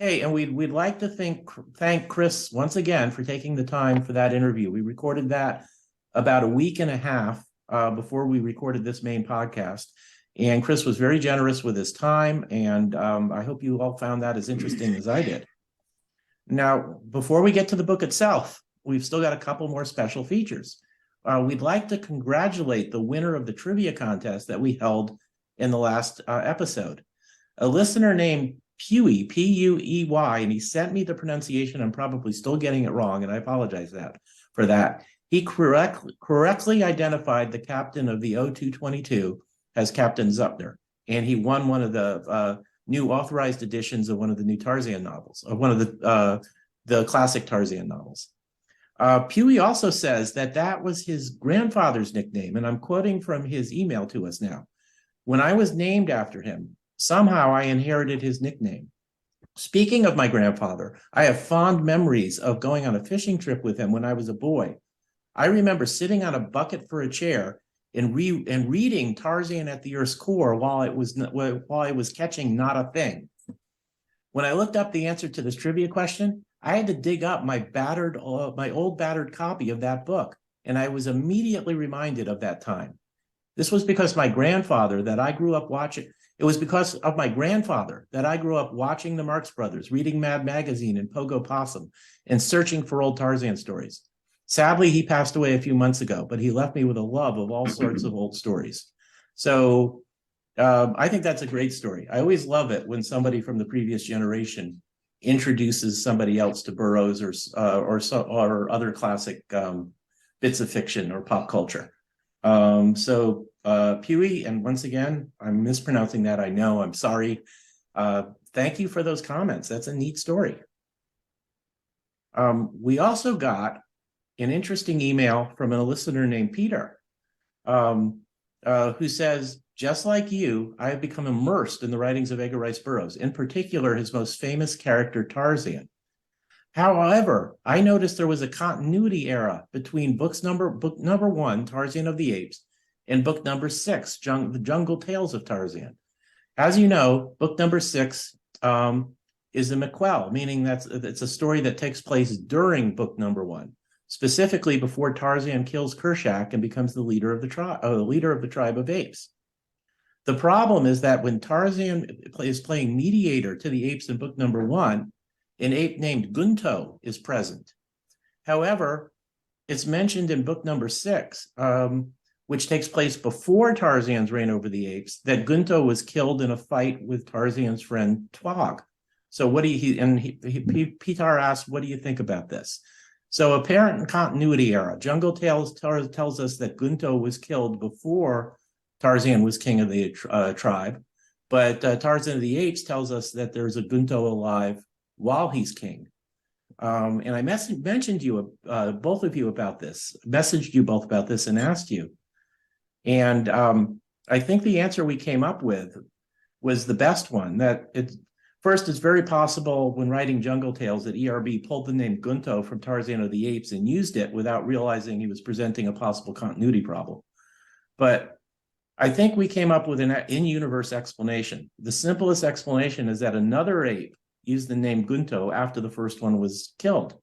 Hey, and we'd like to thank Chris once again for taking the time for that interview. We recorded that about a week and a half before we recorded this main podcast, and Chris was very generous with his time, and I hope you all found that as interesting as I did. Now, before we get to the book itself, we've still got a couple more special features. we'd like to congratulate the winner of the trivia contest that we held in the last episode. A listener named Pewey, P-U-E-Y, and he sent me the pronunciation. I'm probably still getting it wrong, and I apologize for that. He correctly identified the captain of the O222 as Captain Zuppner, and he won one of the new authorized editions of one of the new Tarzan novels, of one of the classic Tarzan novels. Pewey also says that was his grandfather's nickname, and I'm quoting from his email to us now. When I was named after him, somehow I inherited his nickname. Speaking of my grandfather, I have fond memories of going on a fishing trip with him when I was a boy. I remember sitting on a bucket for a chair and reading Tarzan at the Earth's Core while I was catching not a thing. When I looked up the answer to this trivia question, I had to dig up my old battered copy of that book, and I was immediately reminded of that time. This was because my grandfather that I grew up watching. It was because of my grandfather that I grew up watching the Marx Brothers, reading Mad Magazine and Pogo Possum, and searching for old Tarzan stories. Sadly, he passed away a few months ago, but he left me with a love of all sorts of old stories. So I think that's a great story. I always love it when somebody from the previous generation introduces somebody else to Burroughs or other classic bits of fiction or pop culture. So Pewey, and once again, I'm mispronouncing that. I know, I'm sorry. Thank you for those comments. That's a neat story. We also got an interesting email from a listener named Peter, who says, just like you, I have become immersed in the writings of Edgar Rice Burroughs, in particular, his most famous character, Tarzan. However, I noticed there was a continuity error between book number 1, Tarzan of the Apes, and book number 6, The Jungle Tales of Tarzan. As you know, book number 6 is a McQuell, meaning it's a story that takes place during book number 1, specifically before Tarzan kills Kershak and becomes the leader of the tribe of apes. The problem is that when Tarzan is playing mediator to the apes in book number 1, an ape named Gunto is present. However, it's mentioned in book number 6, which takes place before Tarzan's reign over the apes, that Gunto was killed in a fight with Tarzan's friend Twog. So Peter asked, what do you think about this? So apparent continuity error. Jungle Tales tells us that Gunto was killed before Tarzan was king of the tribe, but Tarzan of the Apes tells us that there's a Gunto alive while he's king. And I mentioned you, both of you about this, messaged you both about this and asked you. And I think the answer we came up with was the best one, that first, it's very possible when writing Jungle Tales that ERB pulled the name Gunto from Tarzan of the Apes and used it without realizing he was presenting a possible continuity problem. But I think we came up with an in-universe explanation. The simplest explanation is that another ape used the name Gunto after the first one was killed.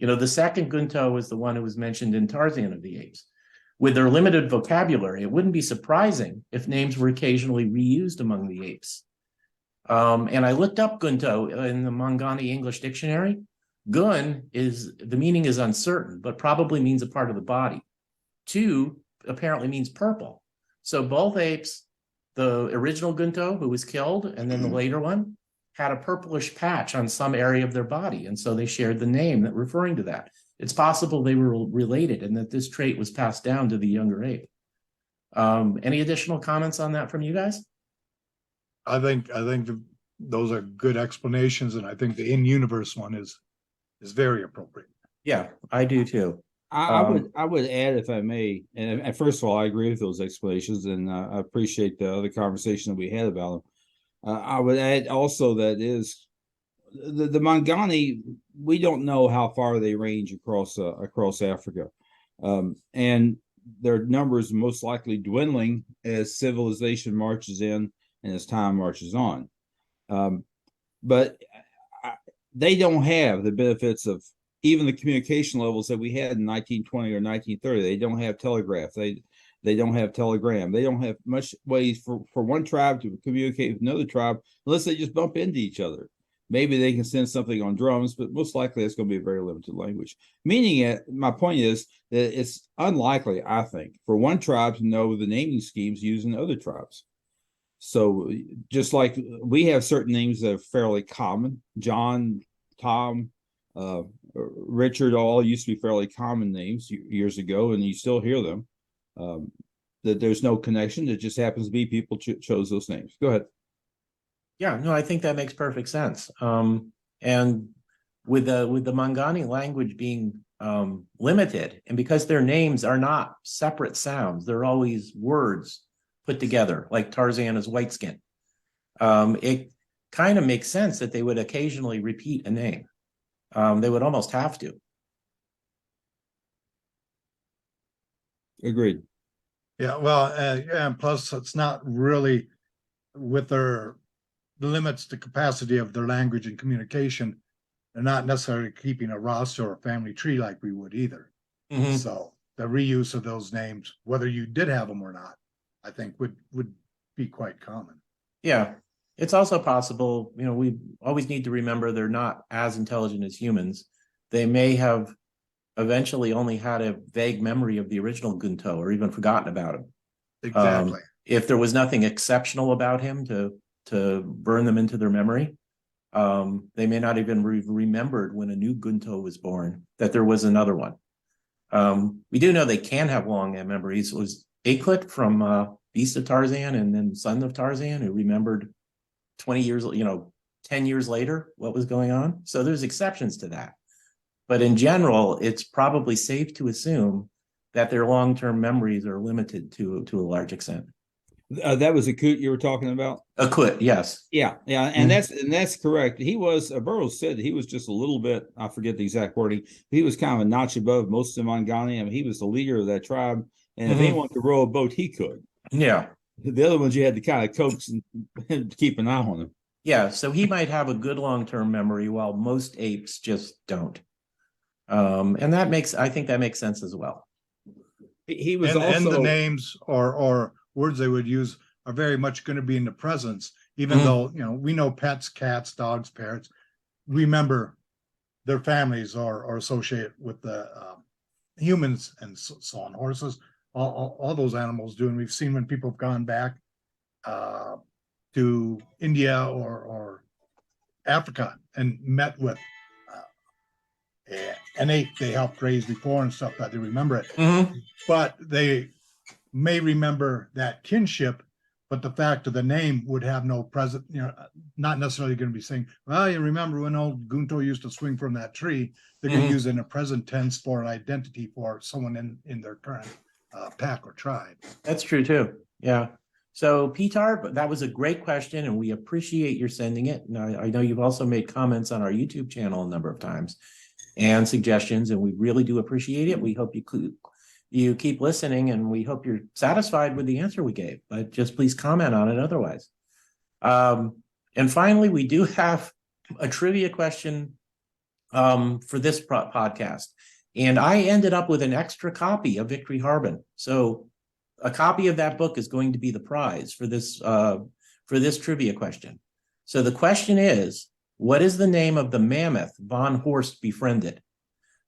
The second Gunto was the one who was mentioned in Tarzan of the Apes. With their limited vocabulary, it wouldn't be surprising if names were occasionally reused among the apes. And I looked up Gunto in the Mangani English dictionary. Gun the meaning is uncertain, but probably means a part of the body. Tu apparently means purple. So both apes, the original Gunto who was killed, and then the later one, had a purplish patch on some area of their body. And so they shared the name referring to that. It's possible they were related and that this trait was passed down to the younger ape. Any additional comments on that from you guys? I think those are good explanations, and I think the in-universe one is very appropriate. Yeah, I do too. I would add, if I may, and first of all, I agree with those explanations, and I appreciate the other conversation that we had about them. I would add also that is the Mangani. We don't know how far they range across Africa, and their numbers most likely dwindling as civilization marches in and as time marches on. But they don't have the benefits of even the communication levels that we had in 1920 or 1930. They don't have telegraph. They don't have telegram. They don't have much ways for one tribe to communicate with another tribe unless they just bump into each other. Maybe they can send something on drums, but most likely it's going to be a very limited language. Meaning it, my point is that it's unlikely, I think, for one tribe to know the naming schemes used in other tribes. So just like we have certain names that are fairly common, John, Tom, Richard, all used to be fairly common names years ago, and you still hear them. That there's no connection. It just happens to be people chose those names. Go ahead. Yeah, no, I think that makes perfect sense. And with the Mangani language being limited, and because their names are not separate sounds, they're always words put together, like Tarzan is white skin. It kind of makes sense that they would occasionally repeat a name. They would almost have to. Agreed. Yeah, well, yeah, and plus it's not really with the limits to capacity of their language and communication. They're not necessarily keeping a roster or a family tree like we would either. Mhm. So the reuse of those names, whether you did have them or not, I think would be quite common. Yeah, it's also possible, we always need to remember they're not as intelligent as humans. They may have eventually only had a vague memory of the original Gunto or even forgotten about him. Exactly. If there was nothing exceptional about him to burn them into their memory, they may not even remembered when a new Gunto was born that there was another one. We do know they can have long memories. It was Aklit from Beast of Tarzan and then Son of Tarzan who remembered 20 years, 10 years later what was going on. So there's exceptions to that. But in general, it's probably safe to assume that their long-term memories are limited to a large extent. That was Akut you were talking about? Akut, yes. Yeah, and that's correct. He was Burroughs said he was just a little bit, I forget the exact wording, he was kind of a notch above most of the Mangani. I mean, he was the leader of that tribe, and if anyone could row a boat, he could. Yeah. The other ones you had to kind of coax and keep an eye on them. Yeah, so he might have a good long-term memory while most apes just don't. And I think that makes sense as well. He was and also the names or words they would use are very much going to be in the presence, even though we know pets, cats, dogs, parrots. Remember their families are associated with the humans and so on. Horses, all those animals do, and we've seen when people have gone back to India or Africa and met with an ape they helped raise before and stuff, that they remember it. But they may remember that kinship, but the fact of the name would have no present, not necessarily going to be saying, well, you remember when old Gunto used to swing from that tree. They're going to use it in a present tense for an identity for someone in their current pack or tribe. That's true too. Yeah. So Pitar, that was a great question and we appreciate your sending it. Now, I know you've also made comments on our YouTube channel a number of times and suggestions, and we really do appreciate it. We hope you keep listening, and we hope you're satisfied with the answer we gave, but just please comment on it otherwise. And finally, we do have a trivia question for this podcast. And I ended up with an extra copy of Victory Harben. So a copy of that book is going to be the prize for this trivia question. So the question is, what is the name of the mammoth von Horst befriended?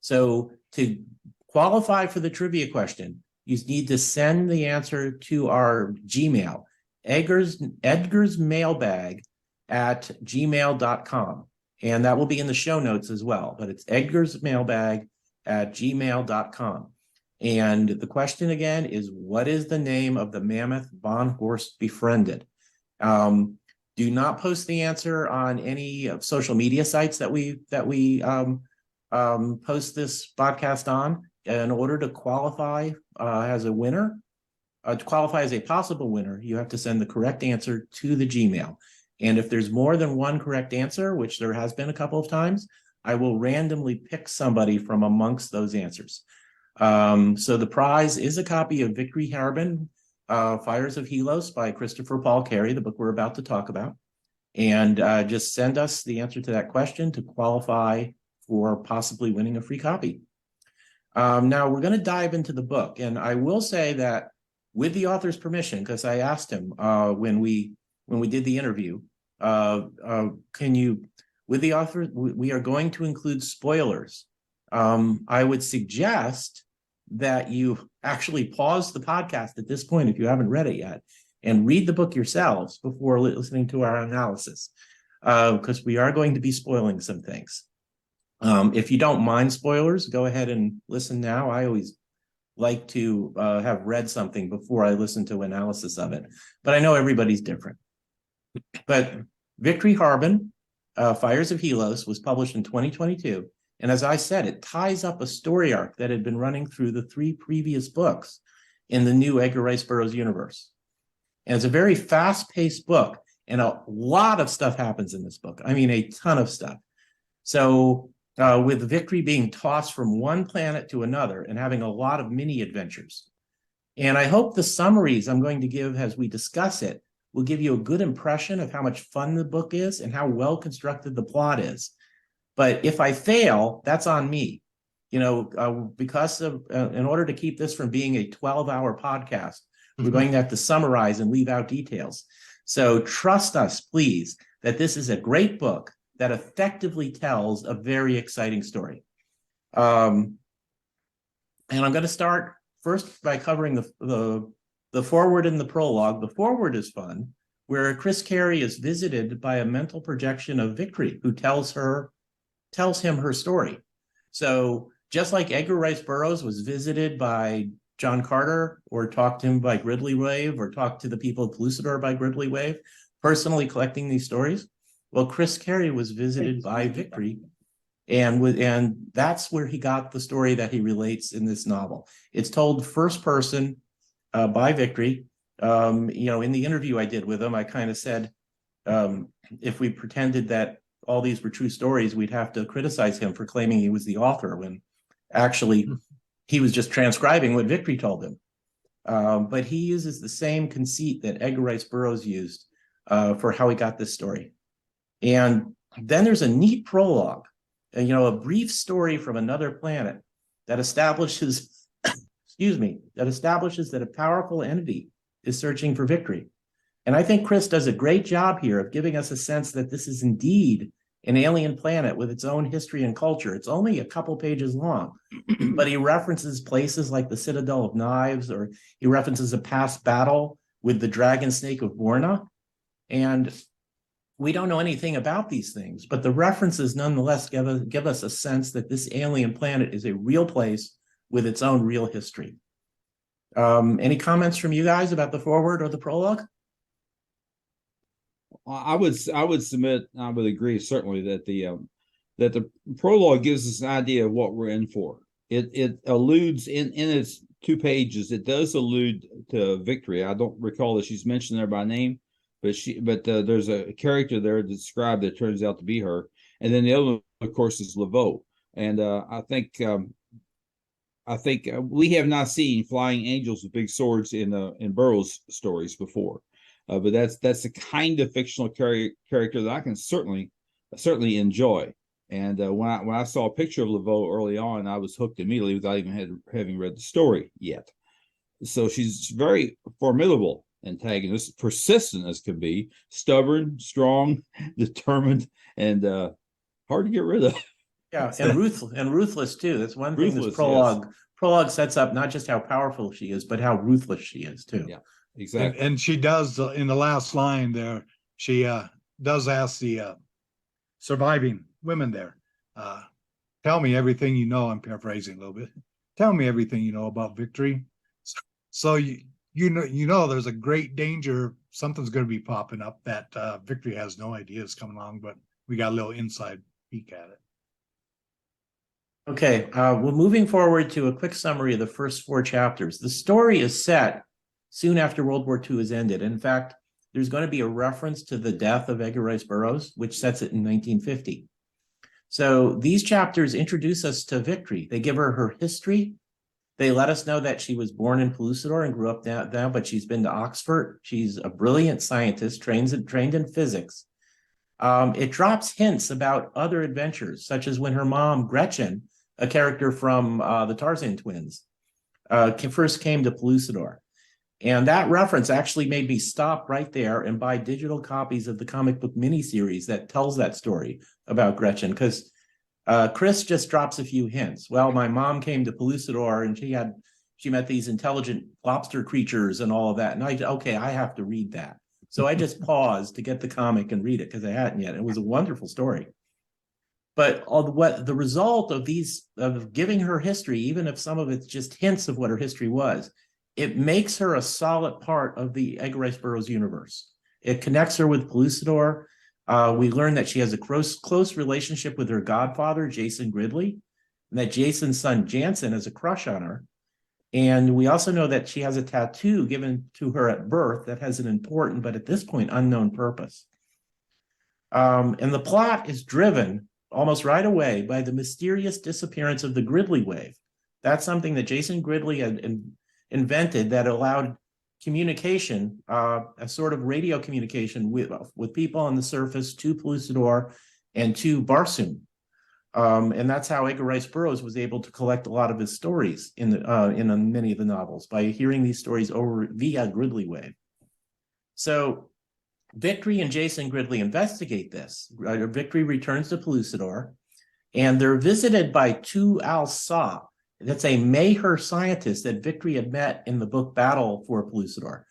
So to qualify for the trivia question, you need to send the answer to our Gmail, Edgar's mailbag at gmail.com. And that will be in the show notes as well, but it's Edgar's mailbag at gmail.com. And the question again is, what is the name of the mammoth von Horst befriended? Do not post the answer on any social media sites that we post this podcast on. In order to qualify as a winner, to qualify as a possible winner, you have to send the correct answer to the Gmail. And if there's more than one correct answer, which there has been a couple of times, I will randomly pick somebody from amongst those answers. So the prize is a copy of Victory Harben, Fires of Helos by Christopher Paul Carey, the book we're about to talk about. And just send us the answer to that question to qualify for possibly winning a free copy. Now we're going to dive into the book, and I will say that with the author's permission, because I asked him when we did the interview, With the author, we are going to include spoilers. I would suggest that you actually pause the podcast at this point if you haven't read it yet and read the book yourselves before listening to our analysis, because we are going to be spoiling some things. If you don't mind spoilers, go ahead and listen now. I always like to have read something before I listen to analysis of it, but I know everybody's different. But Victory Harben, Fires of Helos, was published in 2022. And as I said, it ties up a story arc that had been running through the 3 previous books in the new Edgar Rice Burroughs universe. And it's a very fast-paced book, and a lot of stuff happens in this book. I mean, a ton of stuff. So with Victory being tossed from one planet to another and having a lot of mini adventures. And I hope the summaries I'm going to give as we discuss it will give you a good impression of how much fun the book is and how well constructed the plot is. But if I fail, that's on me. You know, because of, in order to keep this from being a 12-hour podcast, we're going to have to summarize and leave out details. So trust us, please, that this is a great book that effectively tells a very exciting story. And I'm going to start first by covering the foreword and the prologue. The foreword is fun, where Chris Carey is visited by a mental projection of Victory, who tells him her story. So just like Edgar Rice Burroughs was visited by John Carter, or talked to him by Gridley Wave, or talked to the people of Pellucidar by Gridley Wave, personally collecting these stories. Well, Chris Carey was visited by Victory, and that's where he got the story that he relates in this novel. It's told first person by Victory. You know, in the interview I did with him, I kind of said, if we pretended that all these were true stories, we'd have to criticize him for claiming he was the author, when actually he was just transcribing what Victory told him. But he uses the same conceit that Edgar Rice Burroughs used for how he got this story. And then there's a neat prologue, you know, a brief story from another planet that establishes, that a powerful entity is searching for Victory. And I think Chris does a great job here of giving us a sense that this is indeed an alien planet with its own history and culture. It's only a couple pages long, but he references places like the Citadel of Knives, or he references a past battle with the dragon snake of Borna. And we don't know anything about these things, but the references nonetheless give us a sense that this alien planet is a real place with its own real history. Any comments from you guys about the foreword or the prologue? I would submit, I would agree certainly that the prologue gives us an idea of what we're in for. It alludes in its 2 pages. It does allude to Victory. I don't recall that she's mentioned there by name, but there's a character there described that turns out to be her. And then the other one, of course, is Laveau. And I think we have not seen flying angels with big swords in Burroughs stories before. But that's the kind of fictional character that I can certainly enjoy. And when I saw a picture of Laveau early on, I was hooked immediately without even having read the story yet. So she's very formidable antagonist, persistent as can be, stubborn, strong, determined, and hard to get rid of. Yeah, and ruthless too. That's one thing this prologue sets up, not just how powerful she is, but how ruthless she is too. Yeah, exactly. And she does, in the last line there, she does ask the surviving women there, tell me everything you know. I'm paraphrasing a little bit. Tell me everything you know about Victory. So you know there's a great danger something's going to be popping up that Victory has no idea is coming along, but we got a little inside peek at it. Okay, we're moving forward to a quick summary of the first 4 chapters. The story is set soon after World War II has ended. In fact, there's going to be a reference to the death of Edgar Rice Burroughs, which sets it in 1950. So these chapters introduce us to Victory. They give her history. They let us know that she was born in Pellucidar and grew up there, but she's been to Oxford. She's a brilliant scientist, trained in physics. It drops hints about other adventures, such as when her mom, Gretchen, a character from the Tarzan twins, first came to Pellucidar. And that reference actually made me stop right there and buy digital copies of the comic book miniseries that tells that story about Gretchen, because Chris just drops a few hints. Well, my mom came to Pellucidor and she met these intelligent lobster creatures and all of that. And I have to read that. So I just paused to get the comic and read it because I hadn't yet. It was a wonderful story. But what the result of giving her history, even if some of it's just hints of what her history was, it makes her a solid part of the Edgar Rice Burroughs universe. It connects her with Pellucidor. We learn that she has a close relationship with her godfather, Jason Gridley, and that Jason's son, Jansen, has a crush on her. And we also know that she has a tattoo given to her at birth that has an important, but at this point, unknown purpose. And the plot is driven almost right away by the mysterious disappearance of the Gridley wave. That's something that Jason Gridley had invented that allowed communication, a sort of radio communication with people on the surface to Pellucidor and to Barsoom. And that's how Edgar Rice Burroughs was able to collect a lot of his stories in many of the novels, by hearing these stories via Gridley wave. So Victory and Jason Gridley investigate this. Victory returns to Pellucidor, and they're visited by Tu Al-Sa. That's a Mayher scientist that Victory had met in the book Battle for Pellucidor,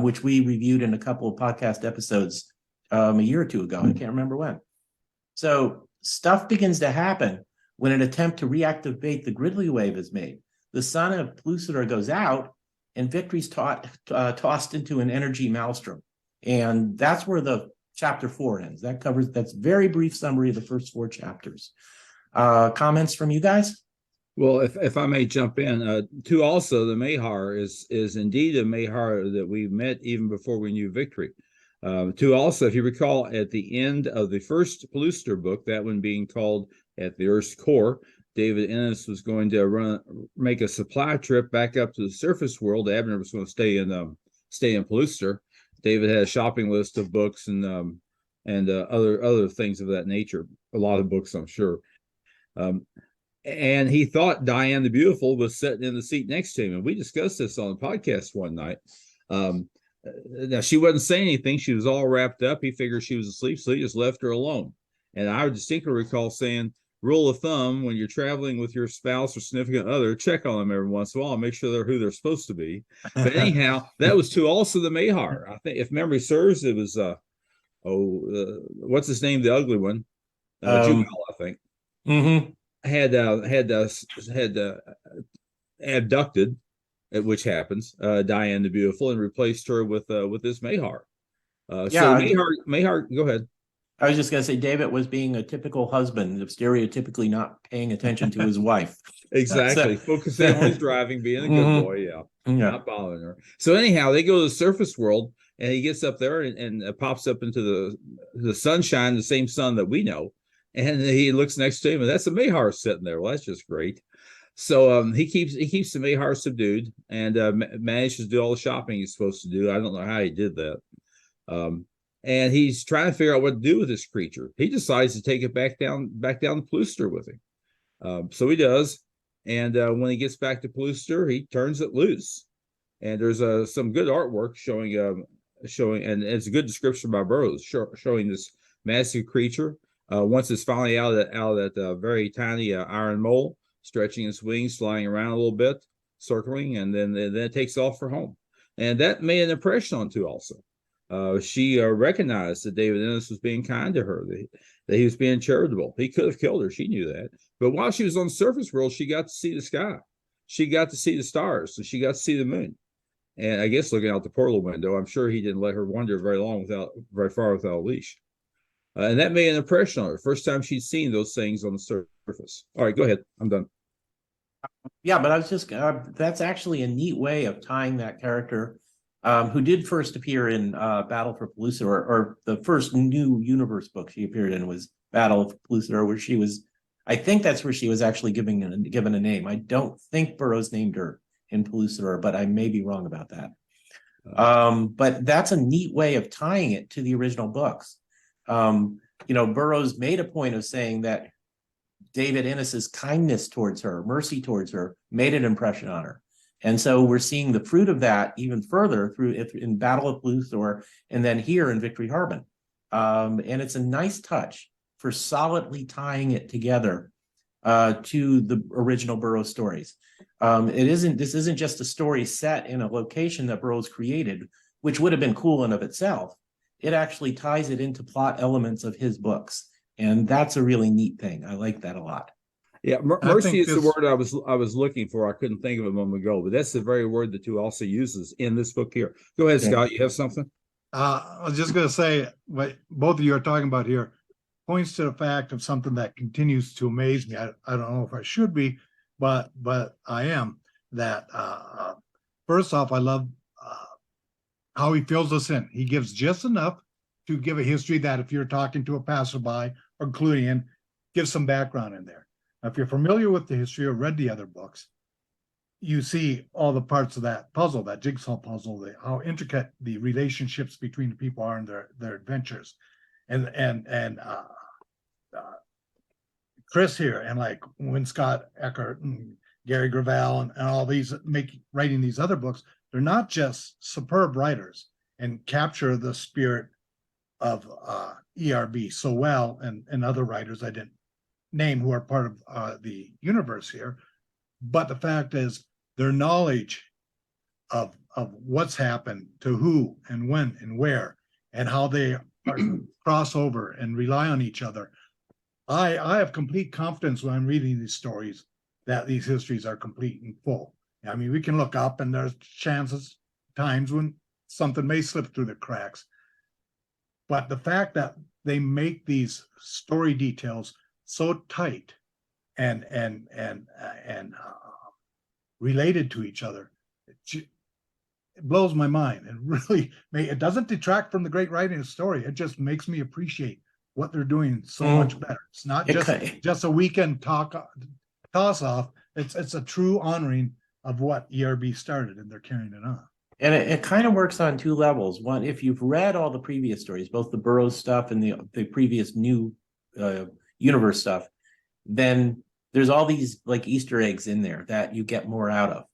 which we reviewed in a couple of podcast episodes a year or two ago. I can't remember when. So stuff begins to happen when an attempt to reactivate the Gridley wave is made. The sun of Pellucidor goes out, and Victory's tossed into an energy maelstrom. And that's where the chapter 4 ends. That's very brief summary of the first 4 chapters. Comments from you guys? Well, if I may jump in, too, also the Mayhar is indeed a Mayhar that we met even before we knew Victory. Too, also, if you recall, at the end of the first Pellucidor book, that one being called At the Earth's Core, David Ennis was going to make a supply trip back up to the surface world. Abner was going to stay in Pellucidor. David had a shopping list of books and other things of that nature. A lot of books, I'm sure. And he thought Diane the Beautiful was sitting in the seat next to him. And we discussed this on the podcast one night. Now, she wasn't saying anything. She was all wrapped up. He figured she was asleep, so he just left her alone. And I distinctly recall saying, rule of thumb, when you're traveling with your spouse or significant other, check on them every once in a while, make sure they're who they're supposed to be. But anyhow, that was too also the Mayhar. I think, if memory serves, it was what's his name, the ugly one, Jugal, I think. Mm-hmm. Had abducted, which happens, Diane the Beautiful, and replaced her with this Mayhar. So Mayhar, go ahead. I was just going to say, David was being a typical husband, of stereotypically not paying attention to his wife. Exactly. Focusing on his driving, being a good boy. Yeah. Not bothering her. So anyhow, they go to the surface world, and he gets up there and pops up into the sunshine, the same sun that we know. And he looks next to him, and that's a Mayhar sitting there. Well, that's just great. So he keeps the Mayhar subdued and manages to do all the shopping he's supposed to do. I don't know how he did that. And he's trying to figure out what to do with this creature. He decides to take it back down to Pellucidor with him. So he does. And when he gets back to Pellucidor, he turns it loose. And there's some good artwork showing, and it's a good description by Burroughs, showing this massive creature. Once it's finally out of that very tiny iron mole, stretching its wings, flying around a little bit, circling, and then it takes off for home. And that made an impression on Tu also. She recognized that David Ennis was being kind to her, that he was being charitable. He could have killed her. She knew that. But while she was on the surface world, she got to see the sky. She got to see the stars. So she got to see the moon. And I guess looking out the portal window, I'm sure he didn't let her wander very far without a leash. And that made an impression on her. First time she'd seen those things on the surface. All right, go ahead. I'm done. Yeah, but I was just, that's actually a neat way of tying that character, who did first appear in Battle for Pellucidor, or the first new universe book she appeared in was Battle for Pellucidor, where she was, I think that's where she was actually given a name. I don't think Burroughs named her in Pellucidor, but I may be wrong about that. But that's a neat way of tying it to the original books. Burroughs made a point of saying that David Ennis's kindness towards her, mercy towards her, made an impression on her. And so we're seeing the fruit of that even further through in Battle of Luthor and then here in Victory Harben. And it's a nice touch for solidly tying it together to the original Burroughs stories. This isn't just a story set in a location that Burroughs created, which would have been cool in of itself. It actually ties it into plot elements of his books. And that's a really neat thing. I like that a lot. Yeah, mercy is the word I was looking for. I couldn't think of it a moment ago, but that's the very word that Tu also uses in this book here. Go ahead, Scott. You have something? I was just going to say what both of you are talking about here points to the fact of something that continues to amaze me. I don't know if I should be, but I am. That first off, I love how he fills us in. He gives just enough to give a history that if you're talking to a passerby or cluing in, give some background in there. Now, if you're familiar with the history or read the other books, you see all the parts of that puzzle, that jigsaw puzzle, how intricate the relationships between the people are in their adventures. And Chris here, and like when Scott Eckert and Gary Gravel and all these writing these other books, they're not just superb writers and capture the spirit of ERB so well, and other writers I didn't name who are part of the universe here. But the fact is, their knowledge of what's happened to who and when and where, and how they cross over and rely on each other. I have complete confidence when I'm reading these stories that these histories are complete and full. I mean, we can look up and there's times when something may slip through the cracks. But the fact that they make these story details so tight and related to each other, it blows my mind. And really, it doesn't detract from the great writing of the story. It just makes me appreciate what they're doing so much better. It's not just a weekend toss off. It's a true honoring of what ERB started, and they're carrying it on. And it kind of works on two levels. One, if you've read all the previous stories, both the Burroughs stuff and the previous new universe stuff, then there's all these like Easter eggs in there that you get more out of.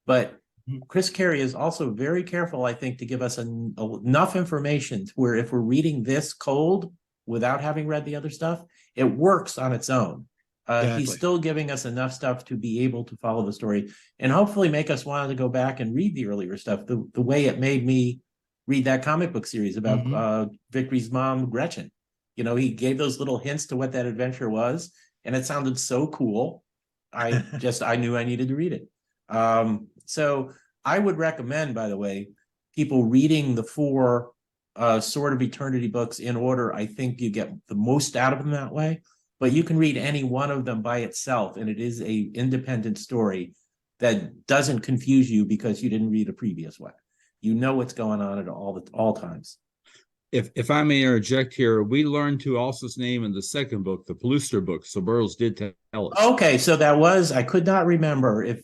But Chris Carey is also very careful, I think, to give us enough information to where if we're reading this cold without having read the other stuff, it works on its own. Exactly. He's still giving us enough stuff to be able to follow the story and hopefully make us want to go back and read the earlier stuff, the way it made me read that comic book series about Victory's mom, Gretchen. You know, he gave those little hints to what that adventure was, and it sounded so cool. I knew I needed to read it. So I would recommend, by the way, people reading the 4 Sword of Eternity books in order. I think you get the most out of them that way. But you can read any one of them by itself, and it is a independent story that doesn't confuse you because you didn't read a previous one. You know what's going on at all times. If I may interject here, we learned Tu Also's name in the second book, the Paluster book. So Burroughs did tell us. Okay, so that was, I could not remember if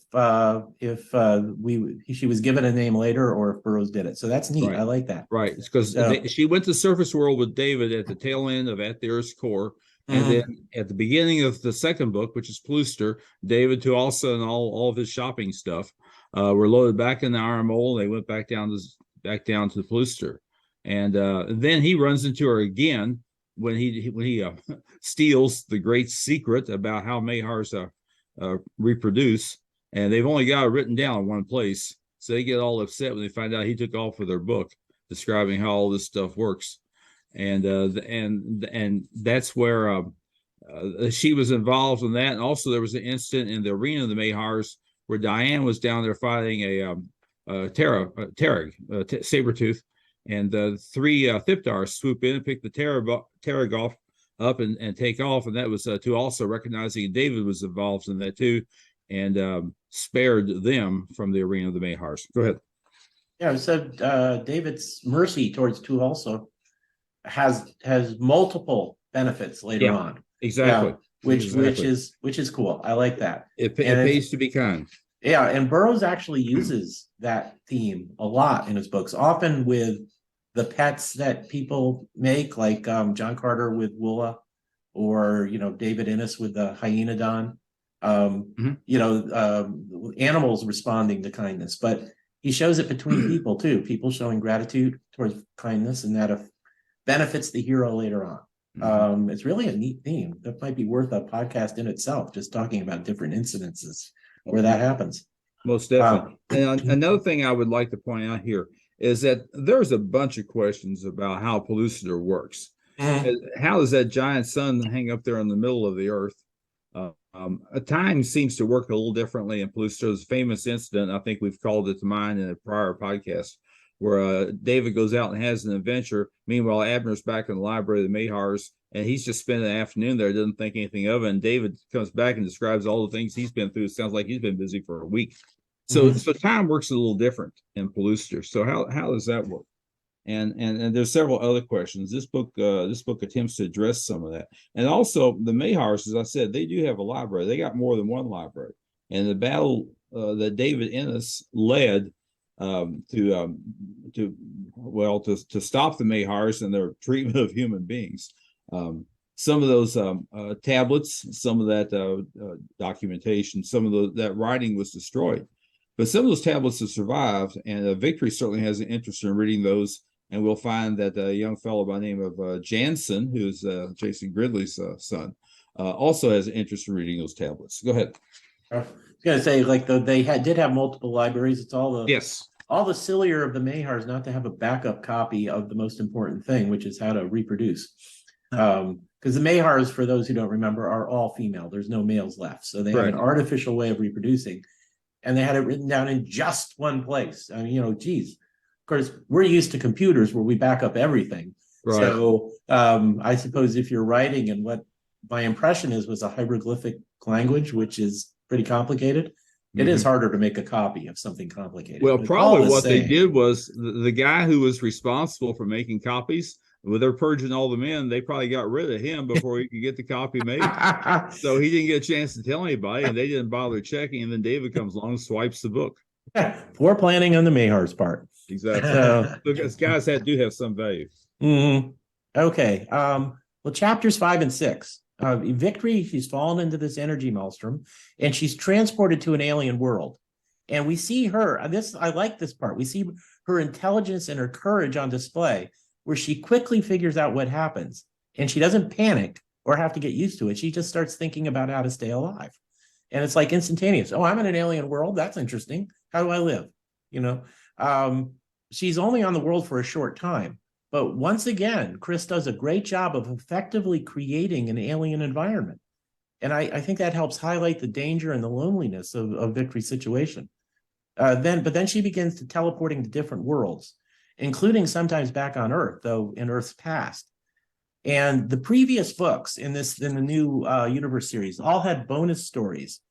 she was given a name later or if Burroughs did it. So that's neat. Right. I like that. Right, because she went to Surface World with David at the tail end of At the Earth's Core. And then at the beginning of the second book, which is Paluster, David Tu Also and all of his shopping stuff were loaded back in the Iron Mole. They went back down to the Paluster, and then he runs into her again when he steals the great secret about how Mayhars reproduce, and they've only got it written down in one place, so they get all upset when they find out he took off with their book describing how all this stuff works. And that's where she was involved in that. And also there was an incident in the arena of the Mayhars where Diane was down there fighting a saber-tooth, and the 3 Thipdars swoop in and pick the Terrag up and take off. And that was Tu Also recognizing David was involved in that too, and spared them from the arena of the Mayhars. Go ahead. Yeah, so David's mercy towards Tu Also has multiple benefits later on. Exactly. Which is cool. I like that. It pays to be kind. Yeah, and Burroughs actually uses that theme a lot in his books, often with the pets that people make, like John Carter with Woola, or David Innes with the Hyenodon. Animals responding to kindness, but he shows it between people showing gratitude towards kindness, and that benefits the hero later on. It's really a neat theme that might be worth a podcast in itself, just talking about different incidences where that happens. Most definitely. And another thing I would like to point out here is that there's a bunch of questions about how Pellucidar works. How does that giant sun hang up there in the middle of the earth? Time seems to work a little differently in Pellucidar's famous incident. I think we've called it to mind in a prior podcast, where David goes out and has an adventure. Meanwhile, Abner's back in the library of the Mayhars, and he's just spending the afternoon there, doesn't think anything of it. And David comes back and describes all the things he's been through. It sounds like he's been busy for a week. So time works a little different in Pellucidar. So how does that work? And there's several other questions. This book attempts to address some of that. And also the Mayhars, as I said, they do have a library. They got more than one library. And the battle that David Ennis led to stop the Mayhars and their treatment of human beings. Some of those tablets, some of that documentation, some of that writing was destroyed. But some of those tablets have survived, and Victory certainly has an interest in reading those. And we'll find that a young fellow by the name of Jansen, who's Jason Gridley's son, also has an interest in reading those tablets. Go ahead. I was going to say, they did have multiple libraries. It's all the sillier of the Mayhars not to have a backup copy of the most important thing, which is how to reproduce. Because the Mayhars, for those who don't remember, are all female. There's no males left. So they have an artificial way of reproducing. And they had it written down in just one place. I mean, geez. Of course, we're used to computers where we back up everything. Right. So I suppose if you're writing, and what my impression was a hieroglyphic language, which is pretty complicated, it is harder to make a copy of something complicated. Well, probably what they did was the guy who was responsible for making copies, when they're purging all the men, they probably got rid of him before he could get the copy made. So he didn't get a chance to tell anybody, and they didn't bother checking. And then David comes along and swipes the book. Poor planning on the Mayhar's part. Exactly. Because guys do have some value. Okay. Well, chapters 5 and 6. Victory, she's fallen into this energy maelstrom, and she's transported to an alien world. And we see her, I like this part. We see her intelligence and her courage on display, where she quickly figures out what happens, and she doesn't panic or have to get used to it. She just starts thinking about how to stay alive. And it's like instantaneous. Oh, I'm in an alien world. That's interesting. How do I live? She's only on the world for a short time. But once again, Chris does a great job of effectively creating an alien environment. And I think that helps highlight the danger and the loneliness of Victory's situation. But then she begins to teleporting to different worlds, including sometimes back on Earth, though in Earth's past. And the previous books in the new Universe series all had bonus stories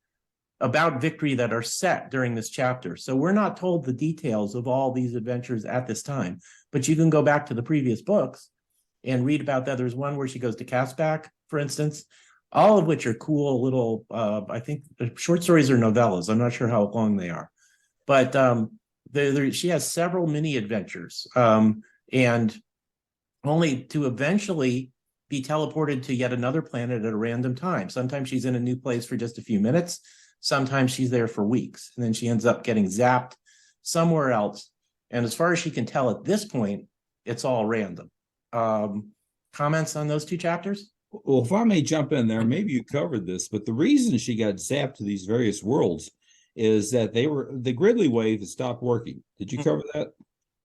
about Victory that are set during this chapter. So we're not told the details of all these adventures at this time, but you can go back to the previous books and read about that. There's one where she goes to Casbah, for instance, all of which are cool little, I think short stories or novellas. I'm not sure how long they are, but she has several mini adventures, and only to eventually be teleported to yet another planet at a random time. Sometimes she's in a new place for just a few minutes. Sometimes she's there for weeks, and then she ends up getting zapped somewhere else. And as far as she can tell at this point, it's all random. Comments on those two chapters? Well, if I may jump in there, maybe you covered this, but the reason she got zapped to these various worlds is that the Gridley wave has stopped working. Did you cover that?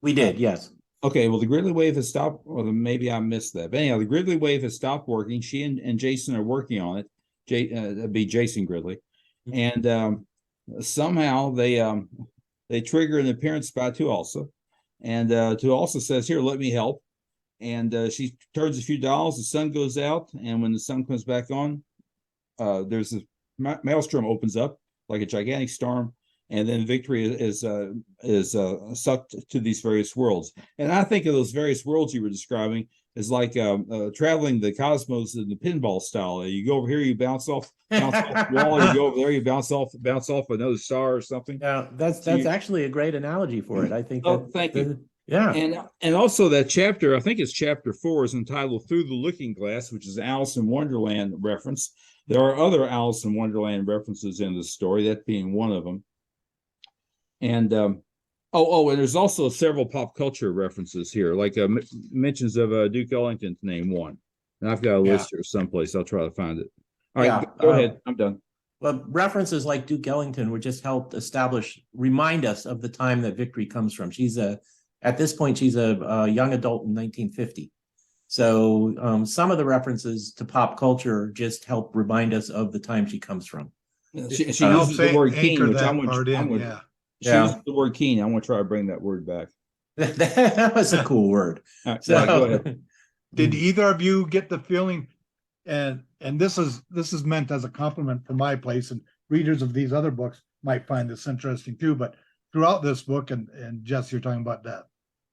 We did, yes. Okay, well, the Gridley wave has stopped. Well, maybe I missed that. But anyhow, the Gridley wave has stopped working. She and Jason are working on it. That'd be Jason Gridley. And somehow they trigger an appearance by Tualsa. And Tualsa says, here, let me help. And she turns a few dials. The sun goes out. And when the sun comes back on, there's a maelstrom opens up like a gigantic storm. And then Victory is sucked to these various worlds. And I think of those various worlds you were describing as like traveling the cosmos in the pinball style. You go over here, you bounce off the wall. You go over there, you bounce off another star or something. Yeah, that's actually a great analogy for it. I think. Thank you. Yeah, and also that chapter, I think it's chapter 4, is entitled "Through the Looking Glass," which is an Alice in Wonderland reference. There are other Alice in Wonderland references in the story, that being one of them. And and there's also several pop culture references here, like mentions of Duke Ellington's name one. And I've got a list here someplace. I'll try to find it. All right, go ahead. I'm done. Well, references like Duke Ellington would just help remind us of the time that Victory comes from. At this point, she's a young adult in 1950. So some of the references to pop culture just help remind us of the time she comes from. She uses the word keen, which I'm going to. She uses the word keen. I want to try to bring that word back. That was a cool word. Right, so, go ahead. Did either of you get the feeling, and this is meant as a compliment for my place, and readers of these other books might find this interesting too, but throughout this book, and Jess, you're talking about that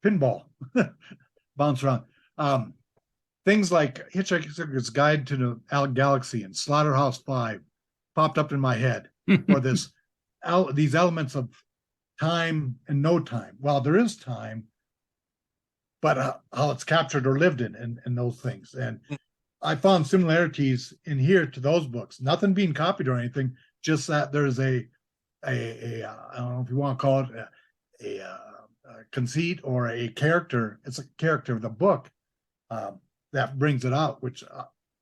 pinball bounce around. Things like Hitchhiker's Guide to the Galaxy and Slaughterhouse-Five popped up in my head for these elements of time and no time. Well, there is time, but how it's captured or lived in those things. And I found similarities in here to those books. Nothing being copied or anything, just that there's I don't know if you want to call it a conceit or a character. It's a character of the book that brings it out, which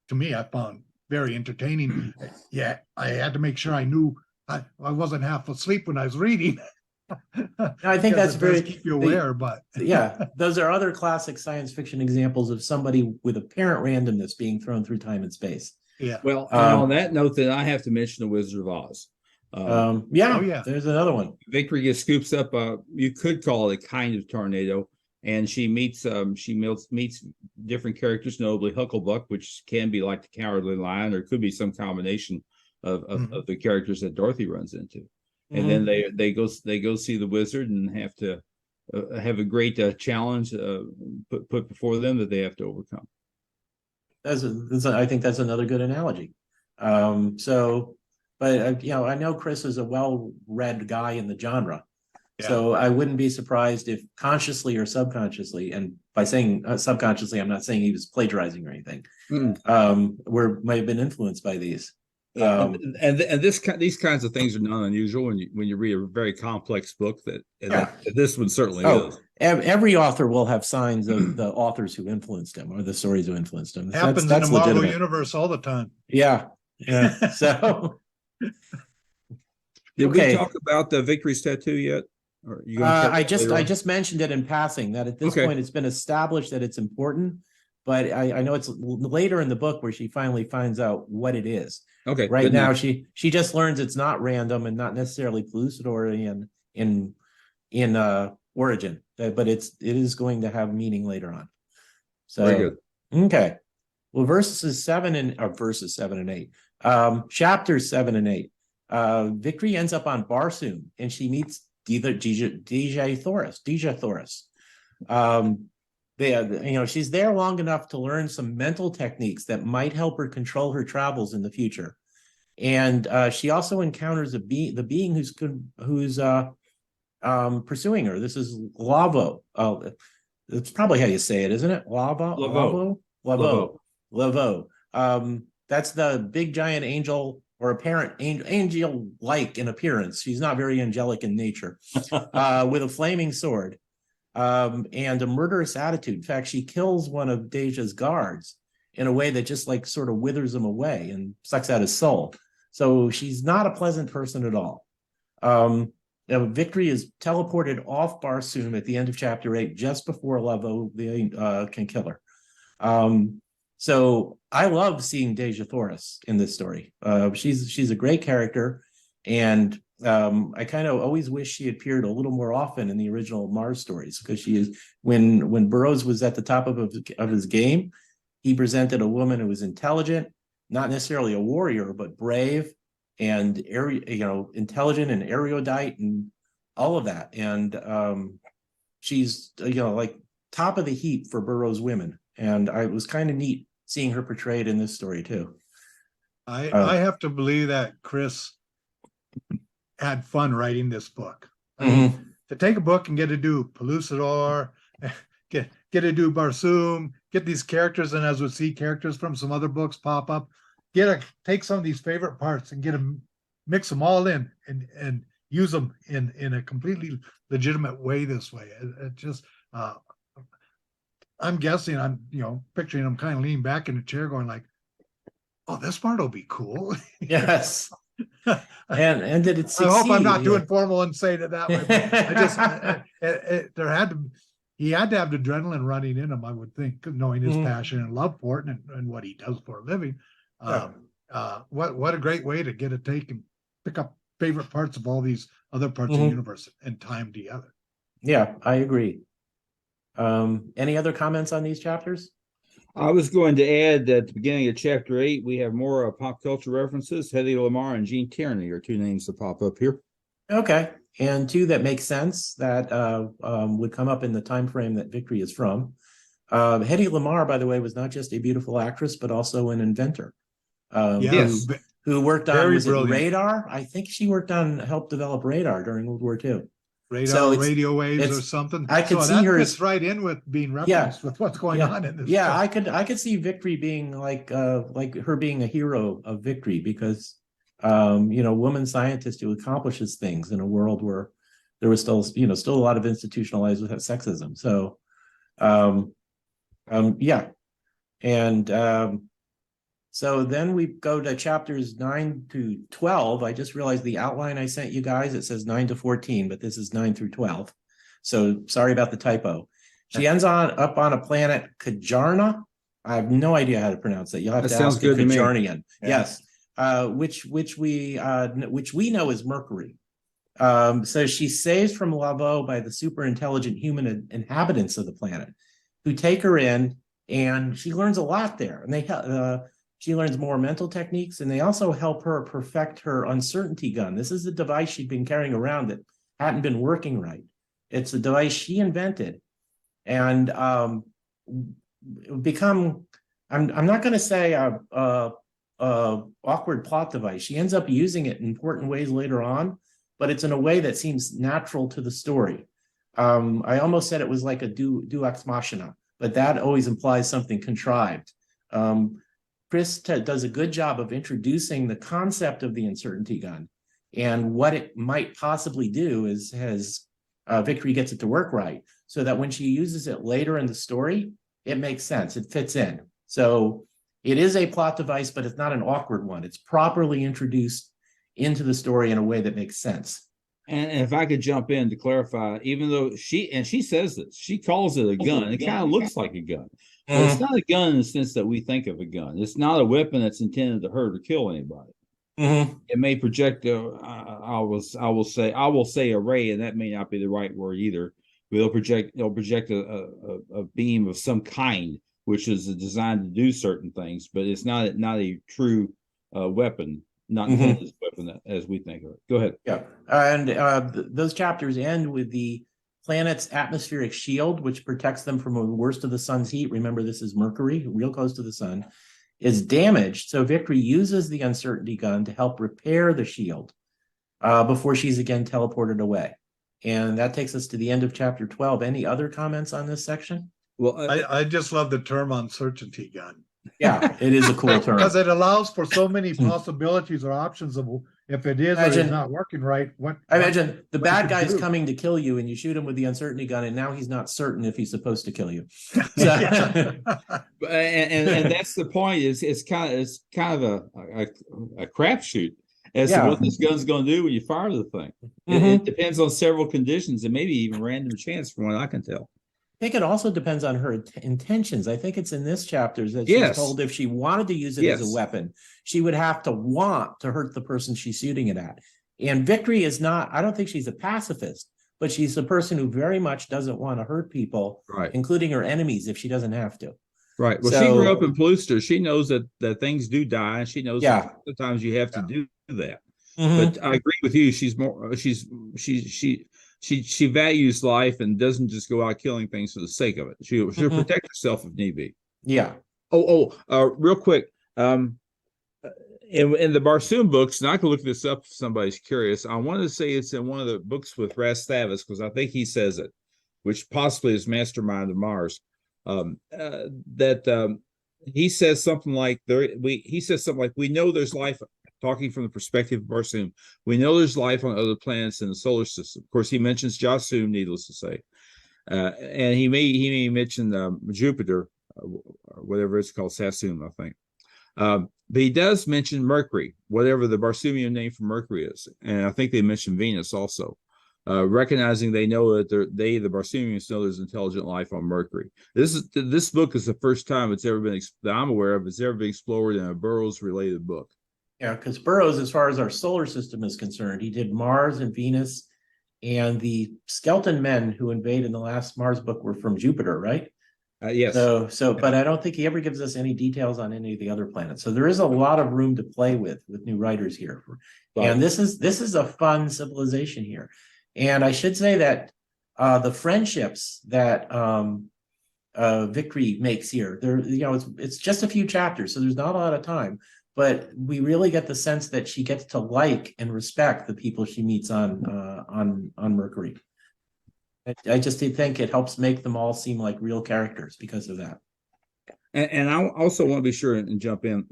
to me I found very entertaining. Yeah, I had to make sure I knew I wasn't half asleep when I was reading. I think that's very keep you aware, but yeah, those are other classic science fiction examples of somebody with apparent randomness being thrown through time and space. Yeah. Well, and on that note, then I have to mention the Wizard of Oz. There's another one. Victory gets scoops up. You could call it a kind of tornado, and she meets different characters, notably Hucklebuck, which can be like the Cowardly Lion, or could be some combination of the characters that Dorothy runs into. And then they go see the wizard and have to have a great challenge put before them that they have to overcome. I think that's another good analogy. But I know Chris is a well-read guy in the genre, so I wouldn't be surprised if consciously or subconsciously, and by saying subconsciously, I'm not saying he was plagiarizing or anything, might have been influenced by these. And these kinds of things are not unusual when you read a very complex book that this one certainly is. Every author will have signs of the authors who influenced him or the stories who influenced him. Happens in the Marvel universe all the time. Yeah. So did we talk about the Victory's tattoo yet? Or you I just mentioned it in passing that at this point it's been established that it's important, but I know it's later in the book where she finally finds out what it is. Okay. Right now, she just learns it's not random and not necessarily Pellucidorian in origin, but it is going to have meaning later on. So very good. Okay. Well, chapters 7 and 8. Chapters 7 and 8. Victory ends up on Barsoom and she meets Dejah Thoris. She's there long enough to learn some mental techniques that might help her control her travels in the future. And she also encounters the being who's pursuing her. This is Lavo. It's probably how you say it, isn't it? Lavo. That's the big giant angel, or apparent angel-like in appearance. She's not very angelic in nature, with a flaming sword. And a murderous attitude. In fact, she kills one of Dejah's guards in a way that just sort of withers him away and sucks out his soul. So she's not a pleasant person at all. Victory is teleported off Barsoom at the end of chapter 8, just before Lavo can kill her. So I love seeing Dejah Thoris in this story. She's a great character, and I kind of always wish she appeared a little more often in the original Mars stories, because she is when Burroughs was at the top of his game, he presented a woman who was intelligent, not necessarily a warrior, but brave and intelligent and erudite and all of that. And she's top of the heap for Burroughs women, and it was kind of neat seeing her portrayed in this story too. I have to believe that Chris had fun writing this book. I mean, to take a book and get to do Pellucidor, get to do Barsoom, get these characters, and as we see characters from some other books pop up, take some of these favorite parts and mix them all in and use them in a completely legitimate way this way. It just, I'm guessing, I'm, picturing them kind of leaning back in the chair going like, oh, this part will be cool. Yes. And did it succeed? I hope I'm not too informal and saying it that way. But I just, he had to have the adrenaline running in him, I would think, knowing his passion and love for it and what he does for a living. What a great way to get a take and pick up favorite parts of all these other parts of the universe and time together. Yeah, I agree. Any other comments on these chapters? I was going to add that at the beginning of chapter 8, we have more pop culture references. Hedy Lamarr and Gene Tierney are two names that pop up here. Okay. And two that make sense that would come up in the time frame that Victory is from. Hedy Lamarr, by the way, was not just a beautiful actress, but also an inventor. Yes. Who worked on Very was it brilliant. radar? I think she worked on helped develop radar during World War II. Radar, So radio waves or something. I could see that her fits as right in with being referenced with what's going on in this. Yeah, stuff. I could see Victory being like her being a hero of Victory because woman scientist who accomplishes things in a world where there was still a lot of institutionalized sexism. So yeah. And so then we go to chapters 9 to 12. I just realized the outline I sent you guys, it says 9 to 14, but this is 9 through 12. So sorry about the typo. She ends up on a planet Kajarna. I have no idea how to pronounce it. You'll have That to sounds ask good a to me. Kajarnian. Yeah. Yes. Which we know is Mercury. So she's saved from Laveau by the super intelligent human inhabitants of the planet, who take her in, and she learns a lot there. And she learns more mental techniques, and they also help her perfect her uncertainty gun. This is the device she'd been carrying around that hadn't been working right. It's a device she invented, and become. I'm not going to say a awkward plot device. She ends up using it in important ways later on, but it's in a way that seems natural to the story. I almost said it was like a deus ex machina, but that always implies something contrived. Chris does a good job of introducing the concept of the uncertainty gun and what it might possibly do as Victory gets it to work right, so that when she uses it later in the story, it makes sense. It fits in. So it is a plot device, but it's not an awkward one. It's properly introduced into the story in a way that makes sense. And if I could jump in to clarify, even though she says this, she calls it a gun. It kind of looks like a gun. But it's not a gun in the sense that we think of a gun. It's not a weapon that's intended to hurt or kill anybody. It may project I will say a ray, and that may not be the right word either. But it'll project a beam of some kind, which is designed to do certain things, but it's not a true weapon, not intended as a weapon as we think of it. Go ahead. Yeah, and those chapters end with the planet's atmospheric shield, which protects them from the worst of the sun's heat. Remember, this is Mercury, real close to the sun, is damaged. So Victory uses the uncertainty gun to help repair the shield before she's again teleported away. And that takes us to the end of chapter 12. Any other comments on this section? Well, I just love the term uncertainty gun. Yeah, it is a cool term. Because it allows for so many possibilities or options of if it is or is not working right. I imagine the bad you guy's do. coming to kill you, and you shoot him with the uncertainty gun, and now he's not certain if he's supposed to kill you. and that's the point. It's kind of a crapshoot as to what this gun's going to do when you fire the thing. It depends on several conditions and maybe even random chance, from what I can tell. I think it also depends on her intentions. I think it's in this chapter that she's told if she wanted to use it as a weapon, she would have to want to hurt the person she's shooting it at. And Victory is not, I don't think she's a pacifist, but she's a person who very much doesn't want to hurt people, including her enemies, if she doesn't have to. Right. Well, she grew up in Plooster. She knows that things do die, and she knows that sometimes you have to do that. But I agree with you. She values life and doesn't just go out killing things for the sake of it. She'll protect herself if need be. Yeah. Real quick. In the Barsoom books, and I can look this up if somebody's curious. I wanted to say it's in one of the books with Rastavus, because I think he says it, which possibly is Mastermind of Mars. he says something like we know there's life, talking from the perspective of Barsoom. We know there's life on other planets in the solar system. Of course, he mentions Jasum, needless to say. And he may mention Jupiter, whatever it's called, Sassoon, I think. But he does mention Mercury, whatever the Barsoomian name for Mercury is. And I think they mention Venus also. Recognizing they know that the Barsoomians know there's intelligent life on Mercury. This book is the first time it's ever been that I'm aware of it's ever been explored in a Burroughs related book. Yeah, because Burroughs, as far as our solar system is concerned, he did Mars and Venus, and the skeleton men who invaded the last Mars book were from Jupiter, right? Yes. But I don't think he ever gives us any details on any of the other planets. So there is a lot of room to play with new writers here. Right. And this is a fun civilization here. And I should say that the friendships that Victory makes here, it's just a few chapters, so there's not a lot of time, but we really get the sense that she gets to like and respect the people she meets on Mercury. I just think it helps make them all seem like real characters because of that. And I also want to be sure and jump in.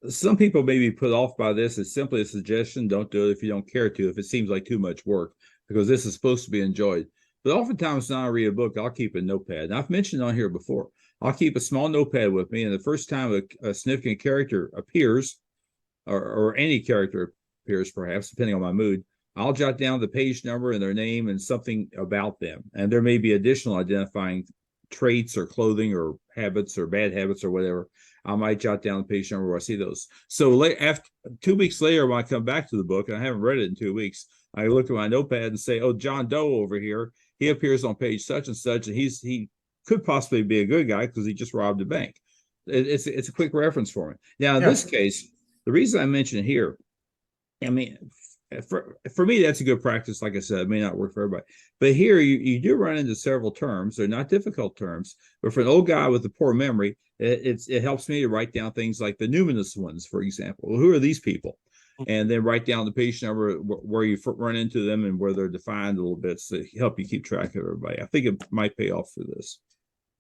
Some people may be put off by this. It's simply a suggestion. Don't do it if you don't care to, if it seems like too much work, because this is supposed to be enjoyed. But oftentimes when I read a book, I'll keep a notepad. And I've mentioned on here before, I'll keep a small notepad with me. And the first time a significant character appears, or any character appears, perhaps, depending on my mood, I'll jot down the page number and their name and something about them. And there may be additional identifying traits or clothing or habits or bad habits or whatever. I might jot down the page number where I see those. So after 2 weeks later, when I come back to the book, and I haven't read it in 2 weeks, I look at my notepad and say, oh, John Doe over here, he appears on page such and such, and he could possibly be a good guy because he just robbed a bank. It's a quick reference for me. Now, in this case, the reason I mention it here, I mean, for me, that's a good practice. Like I said, it may not work for everybody. But here, you do run into several terms. They're not difficult terms. But for an old guy with a poor memory, it helps me to write down things like the numinous ones, for example. Well, who are these people? And then write down the page number where you run into them and where they're defined a little bit to help you keep track of everybody. I think it might pay off for this.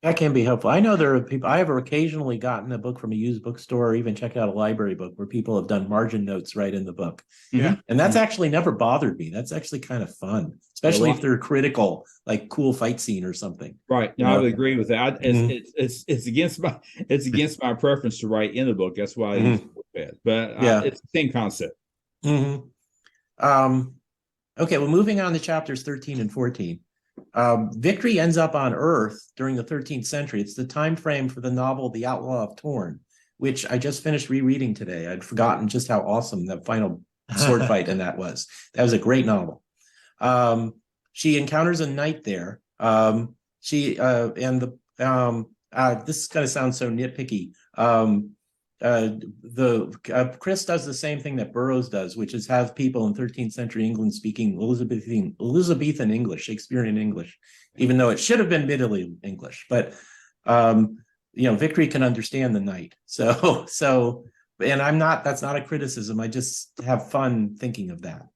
That can be helpful. I know there are people, I have occasionally gotten a book from a used bookstore or even checked out a library book where people have done margin notes right in the book. Yeah. And that's actually never bothered me. That's actually kind of fun, especially if they're critical, like cool fight scene or something. Right. No, I would agree with that. It's against my preference to write in the book. That's why I use it. But it's the same concept. Okay, well, moving on to chapters 13 and 14. Victory ends up on Earth during the 13th century. It's the time frame for the novel The Outlaw of Torn, which I just finished rereading today. I'd forgotten just how awesome the final sword fight in that was. That was a great novel. She encounters a knight there. This is going to sound so nitpicky. Chris does the same thing that Burroughs does, which is have people in 13th century England speaking Elizabethan English, Shakespearean English, even though it should have been Middle English. But Victory can understand the knight. So, and that's not a criticism. I just have fun thinking of that.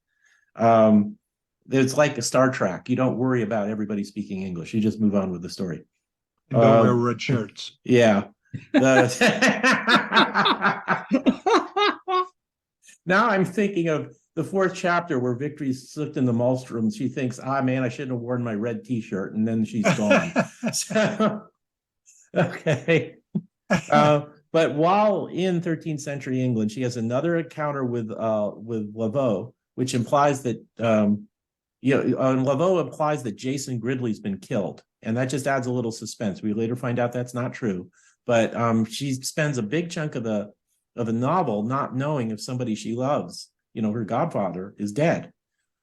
It's like a Star Trek. You don't worry about everybody speaking English. You just move on with the story. And don't wear red shirts. Yeah. Now I'm thinking of the 4th chapter where Victory's slipped in the maelstrom. She thinks, man, I shouldn't have worn my red t-shirt, and then she's gone. Okay. But while in 13th century England, she has another encounter with Laveau, which implies that Laveau implies that Jason Gridley's been killed, and that just adds a little suspense. We later find out that's not true. But she spends a big chunk of the novel not knowing if somebody she loves, her godfather, is dead.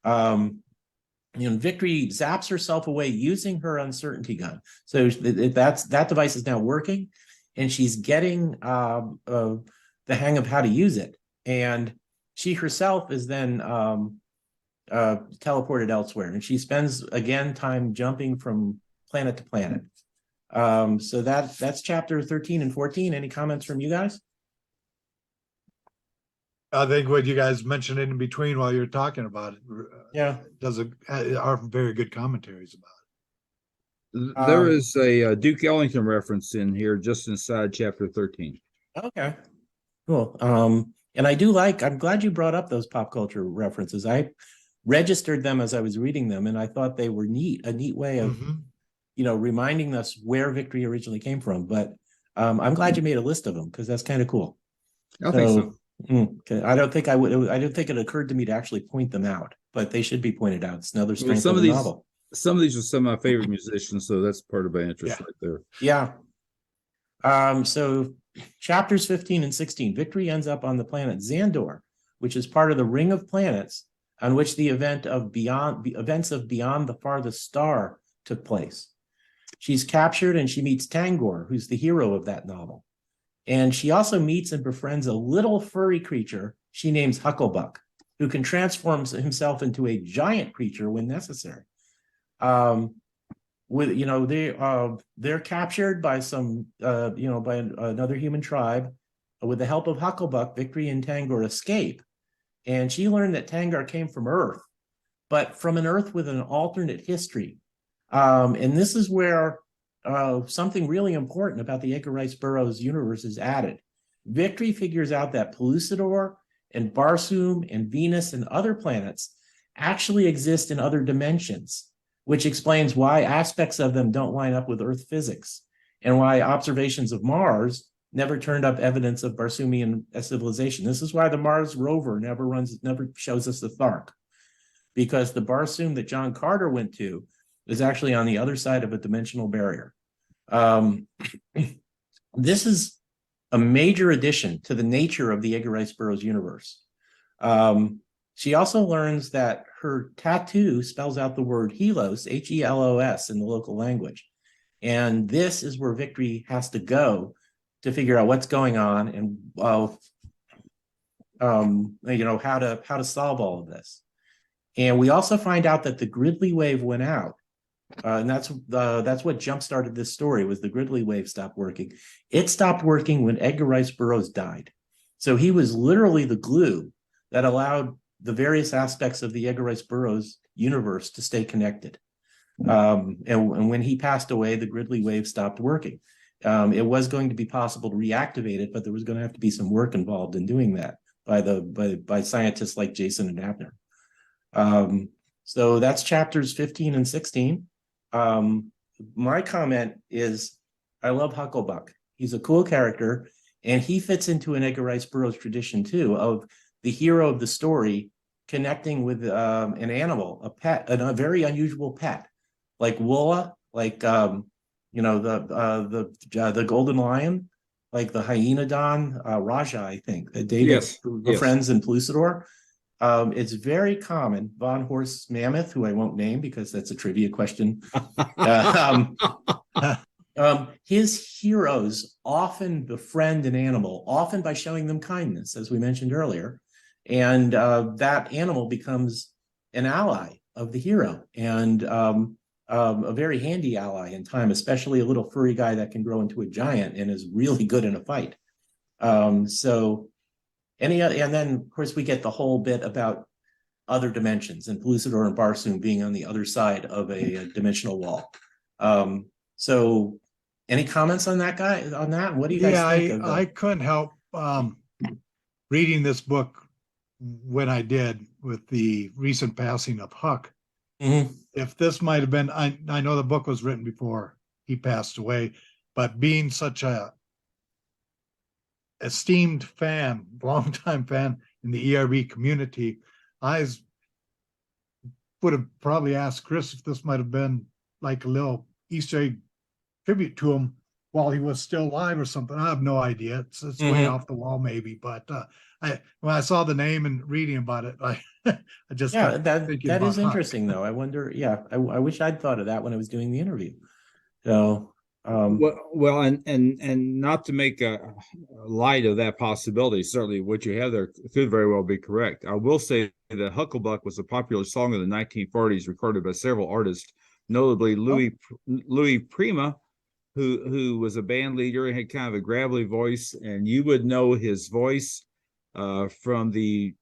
Victory zaps herself away using her uncertainty gun. So that device is now working, and she's getting the hang of how to use it. And she herself is then teleported elsewhere, and she spends again time jumping from planet to planet. So that's chapter 13 and 14. Any comments from you guys? I think what you guys mentioned in between while you're talking about it, are very good commentaries about There is a Duke Ellington reference in here just inside chapter 13. Okay, cool. And I'm glad you brought up those pop culture references. I registered them as I was reading them, and I thought they were a neat way of, Mhm. reminding us where Victory originally came from. But I'm glad you made a list of them because that's kind of cool. I think so. Okay. I don't think it occurred to me to actually point them out, but they should be pointed out. It's another Well, strength some of of the these, novel. some of these are some of my favorite musicians, so that's part of my interest Yeah. right there. Yeah. So chapters 15 and 16, Victory ends up on the planet Xandor, which is part of the ring of planets on which the events of Beyond the Farthest Star took place. She's captured and she meets Tangor, who's the hero of that novel. And she also meets and befriends a little furry creature she names Hucklebuck, who can transform himself into a giant creature when necessary. They're captured by by another human tribe. With the help of Hucklebuck, Victory and Tangor escape, and she learned that Tangor came from Earth, but from an Earth with an alternate history. And this is where something really important about the Edgar Rice Burroughs universe is added. Victory figures out that Pellucidor and Barsoom and Venus and other planets actually exist in other dimensions, which explains why aspects of them don't line up with Earth physics and why observations of Mars never turned up evidence of Barsoomian civilization. This is why the Mars rover never shows us the Thark, because the Barsoom that John Carter went to is actually on the other side of a dimensional barrier. This is a major addition to the nature of the Edgar Rice Burroughs universe. She also learns that her tattoo spells out the word Helos, Helos, in the local language. And this is where Victory has to go to figure out what's going on and how to solve all of this. And we also find out that the Gridley wave went out. And that's what jump-started this story, was the Gridley wave stopped working. It stopped working when Edgar Rice Burroughs died. So he was literally the glue that allowed the various aspects of the Edgar Rice Burroughs universe to stay connected. And when he passed away, the Gridley wave stopped working. It was going to be possible to reactivate it, but there was going to have to be some work involved in doing that by scientists like Jason and Abner. So that's chapters 15 and 16. My comment is, I love Hucklebuck. He's a cool character, and he fits into an Edgar Rice Burroughs tradition too, of the hero of the story connecting with an animal, a pet, a very unusual pet, like Woola, like the golden lion, like the hyenodon, Raja, I think, that David befriends in Pellucidor. It's very common. Von Horst Mammoth, who I won't name because that's a trivia question. His heroes often befriend an animal, often by showing them kindness, as we mentioned earlier. And that animal becomes an ally of the hero, and a very handy ally in time, especially a little furry guy that can grow into a giant and is really good in a fight. And then, of course, we get the whole bit about other dimensions and Pellucidor and Barsoom being on the other side of a dimensional wall. So any comments on that, guy? On that? What do you guys think? I couldn't help reading this book when I did with the recent passing of Huck. Mm-hmm. If this might have been, I know the book was written before he passed away, but being such a esteemed fan, longtime fan in the ERB community, I would have probably asked Chris if this might have been like a little Easter egg tribute to him while he was still alive or something. I have no idea. It's way off the wall maybe, but when I saw the name and reading about it, I just that is interesting though. I wonder. Yeah, I wish I'd thought of that when I was doing the interview. So well, and not to make a light of that possibility, certainly what you have there could very well be correct. I will say that Hucklebuck was a popular song of the 1940s, recorded by several artists, notably Louis Prima, who was a band leader and had kind of a gravelly voice, and you would know his voice from the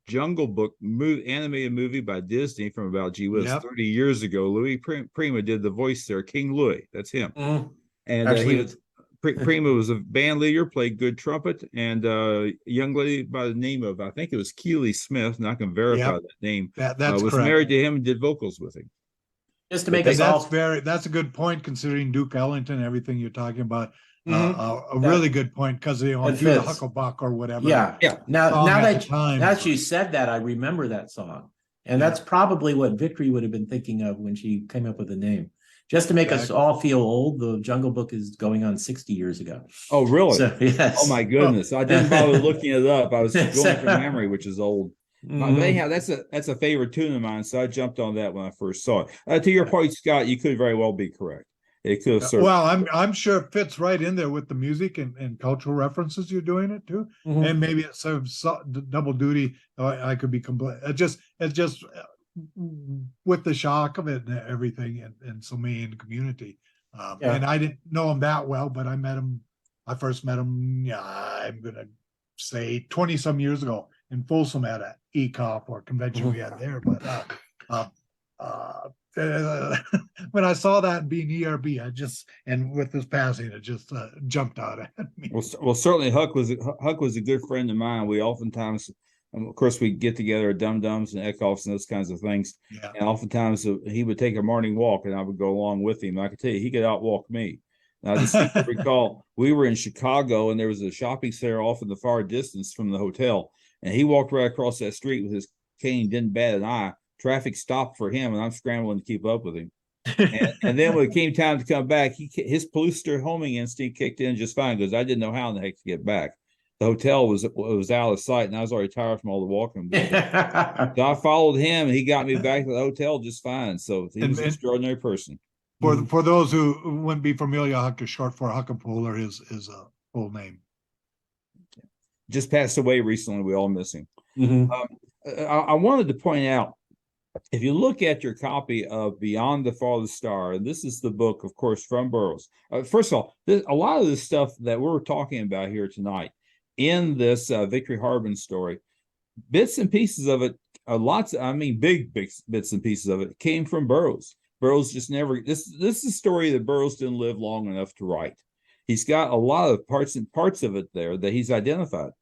Jungle Book animated movie by Disney from about, gee whiz, Yep. 30 years ago. Louis Prima did the voice there, King Louis. That's him. Mhm. And Actually, he was Prima was a band leader, played good trumpet, and a young lady by the name of, I think it was Keely Smith, and I can verify Yep. that name, That's was correct. married to him and did vocals with him. just to make And us all that's a good point considering Duke Ellington, everything you're talking about. Mhm. A really good point because It do the fits. Hucklebuck or whatever. Yeah. Yeah. Now song now at that the time. now that you said that, I remember that song. And Yeah. that's probably what Victory would have been thinking of when she came up with the name. Just to make us Exactly. all feel old, the Jungle Book is going on 60 years ago. Oh, really? So yes. Oh my goodness! I didn't bother looking it up. I was going So- from memory, which is old. But Mhm. anyhow, that's a favorite tune of mine, so I jumped on that when I first saw it. To your point, Scott, you could very well be correct. It could have served. Well, I'm sure it fits right in there with the music and cultural references you're doing it too, Mhm. and maybe it serves double duty. I could be complete. It's just with the shock of it and everything, and so many in the community. Yeah. And I didn't know him that well, but I met him. I first met him. Yeah, I'm gonna say 20 some years ago in Folsom at a ECOP or convention we had there. But when I saw that being ERB, and with this passing, it just jumped out at me. Well, certainly Huck was a good friend of mine. We oftentimes, of course, we get together at Dum Dums and Eckhoffs and those kinds of things. Yeah. And oftentimes he would take a morning walk, and I would go along with him. I could tell you, he could outwalk me. Now, I distinctly recall we were in Chicago, and there was a shopping center off in the far distance from the hotel, and he walked right across that street with his cane, didn't bat an eye. Traffic stopped for him, and I'm scrambling to keep up with him. And then when it came time to come back, his police homing instinct kicked in just fine because I didn't know how in the heck to get back. The hotel was out of sight, and I was already tired from all the walking. So I followed him, and he got me back to the hotel just fine. So he was an extraordinary person. For those who wouldn't be familiar, Huck is short for Huckapoler, his full name. Just passed away recently. We all miss him. Mhm. I wanted to point out, if you look at your copy of Beyond the Farthest Star, and this is the book, of course, from Burroughs. First of all, a lot of the stuff that we're talking about here tonight in this Victory Harben story, bits and pieces of it, big bits and pieces of it came from Burroughs. Burroughs just never, this is a story that Burroughs didn't live long enough to write. He's got a lot of parts of it there that he's identified.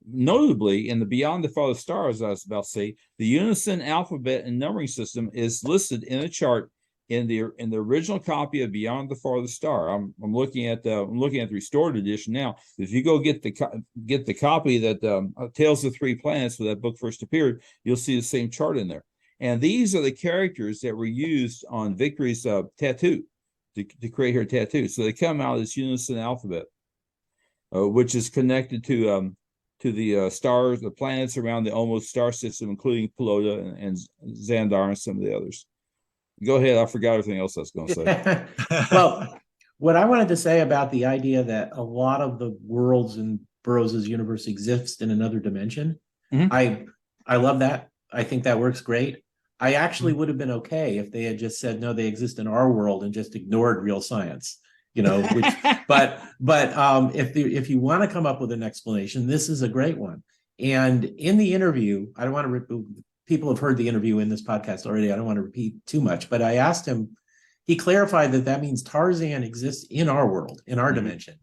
Notably, in the Beyond the Farthest Star, as I was about to say, the unison alphabet and numbering system is listed in a chart in the original copy of Beyond the Farthest Star. I'm looking at the restored edition now. If you go get the copy that Tales of Three Planets, where that book first appeared, you'll see the same chart in there. And these are the characters that were used on Victory's tattoo to create her tattoo. So they come out as unison alphabet, which is connected to the stars, the planets around the almost star system, including Pelota and Xandar and some of the others. Go ahead. I forgot everything else I was going to say. Well, what I wanted to say about the idea that a lot of the worlds in Burroughs' universe exist in another dimension, I love that. I think that works great. I actually would have been okay if they had just said, no, they exist in our world and just ignored real science, but if you want to come up with an explanation, this is a great one. And in the interview, I don't want to, people have heard the interview in this podcast already. I don't want to repeat too much, but I asked him, he clarified that means Tarzan exists in our world, in our dimension.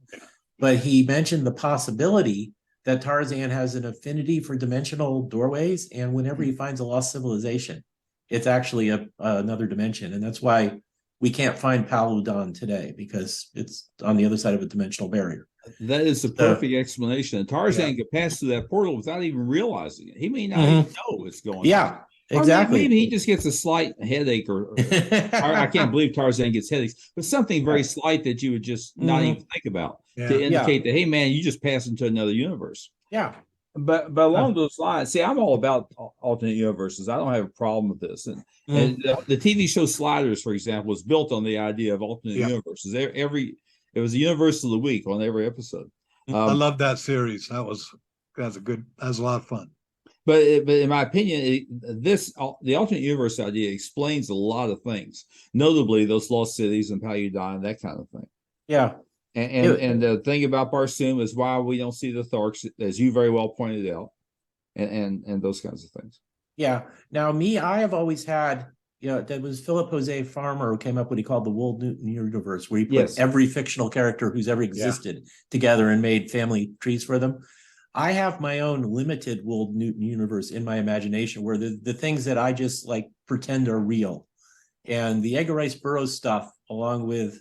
But he mentioned the possibility that Tarzan has an affinity for dimensional doorways. And whenever he finds a lost civilization, it's actually another dimension. And that's why we can't find Paludan today, because it's on the other side of a dimensional barrier. That is the perfect explanation. Tarzan could pass through that portal without even realizing it. He may not even know what's going on. Yeah, exactly. Maybe he just gets a slight headache, or I can't believe Tarzan gets headaches, but something very slight that you would just not even think about to indicate that, hey, man, you just passed into another universe. Yeah. But along those lines, see, I'm all about alternate universes. I don't have a problem with this. And the TV show Sliders, for example, was built on the idea of alternate universes. It was a universe of the week on every episode. I love that series. That was a lot of fun. But in my opinion, the alternate universe idea explains a lot of things, notably those lost cities and Paludan and that kind of thing. Yeah. And the thing about Barsoom is why we don't see the Tharks, as you very well pointed out. and those kinds of things. Yeah. Now, I have always had, that was Philip Jose Farmer who came up with what he called the Wold Newton universe, where he put Yes. every fictional character who's ever existed together and made family trees for them. I have my own limited Wold Newton universe in my imagination, where the things that I just like pretend are real. And the Edgar Rice Burroughs stuff, along with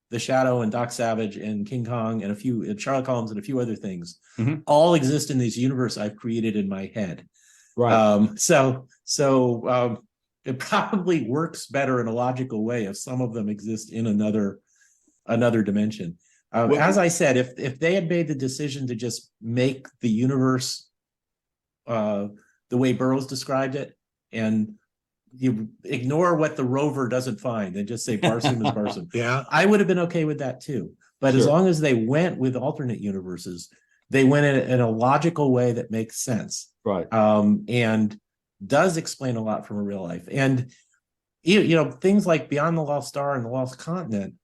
The Shadow and Doc Savage and King Kong and Sherlock Holmes and a few other things, all exist in this universe I've created in my head. Right. So it probably works better in a logical way if some of them exist in another dimension. As I said, if they had made the decision to just make the universe the way Burroughs described it, and you ignore what the rover doesn't find and just say Barsoom is Barsoom, I would have been okay with that too. But as long as they went with alternate universes, they went in a logical way that makes sense. Right. And does explain a lot from a real life. And things like Beyond the Lost Star and the Lost Continent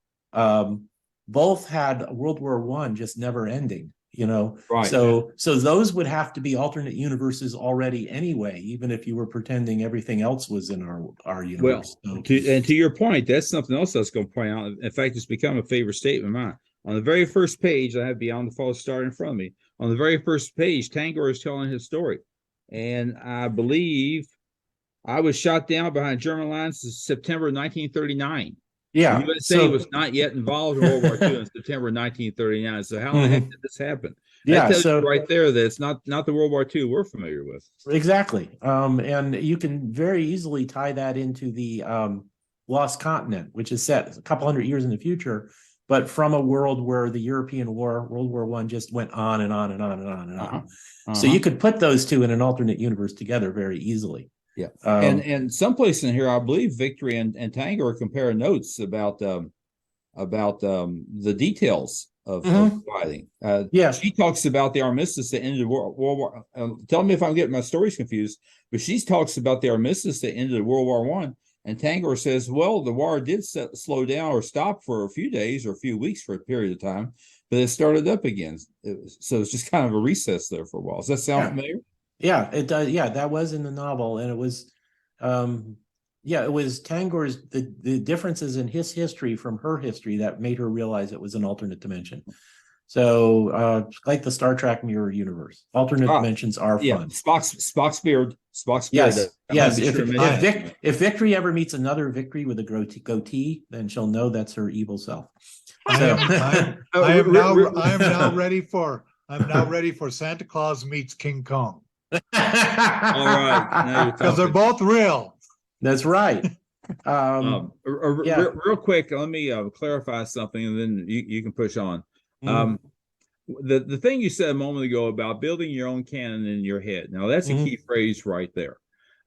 both had World War I just never ending. Right. So those would have to be alternate universes already anyway, even if you were pretending everything else was in our universe. Well, to your point, that's something else I was going to point out. In fact, it's become a favorite statement of mine. On the very first page, I have Beyond the Fallen Star in front of me. On the very first page, Tangor is telling his story. And I believe I was shot down behind German lines in September 1939. Yeah. The USA was not yet involved in World War II in September 1939. So how the heck did this happen? Yeah, that tells you right there that it's not the World War II we're familiar with. Exactly. And you can very easily tie that into the Lost Continent, which is set a couple hundred years in the future, but from a world where the European War, World War I, just went on and on and on and on and on. So you could put those two in an alternate universe together very easily. Yeah. And someplace in here, I believe Victory and Tangor compare notes about the details of fighting. She talks about the armistice that ended World War. Tell me if I'm getting my stories confused, but she talks about the armistice that ended World War I. And Tangor says, well, the war did slow down or stop for a few days or a few weeks for a period of time, but it started up again. So it's just kind of a recess there for a while. Does that sound familiar? Yeah, it does. Yeah, that was in the novel. And it was, it was Tangor's, the differences in his history from her history that made her realize it was an alternate dimension. So, like the Star Trek mirror universe, alternate dimensions are fun. Spock's beard. Yes. If Victory ever meets another Victory with a goatee, then she'll know that's her evil self. I am now ready for Santa Claus meets King Kong. All right, because they're both real. That's right. Real quick, let me clarify something, and then you can push on. The thing you said a moment ago about building your own canon in your head. Now that's a key phrase right there.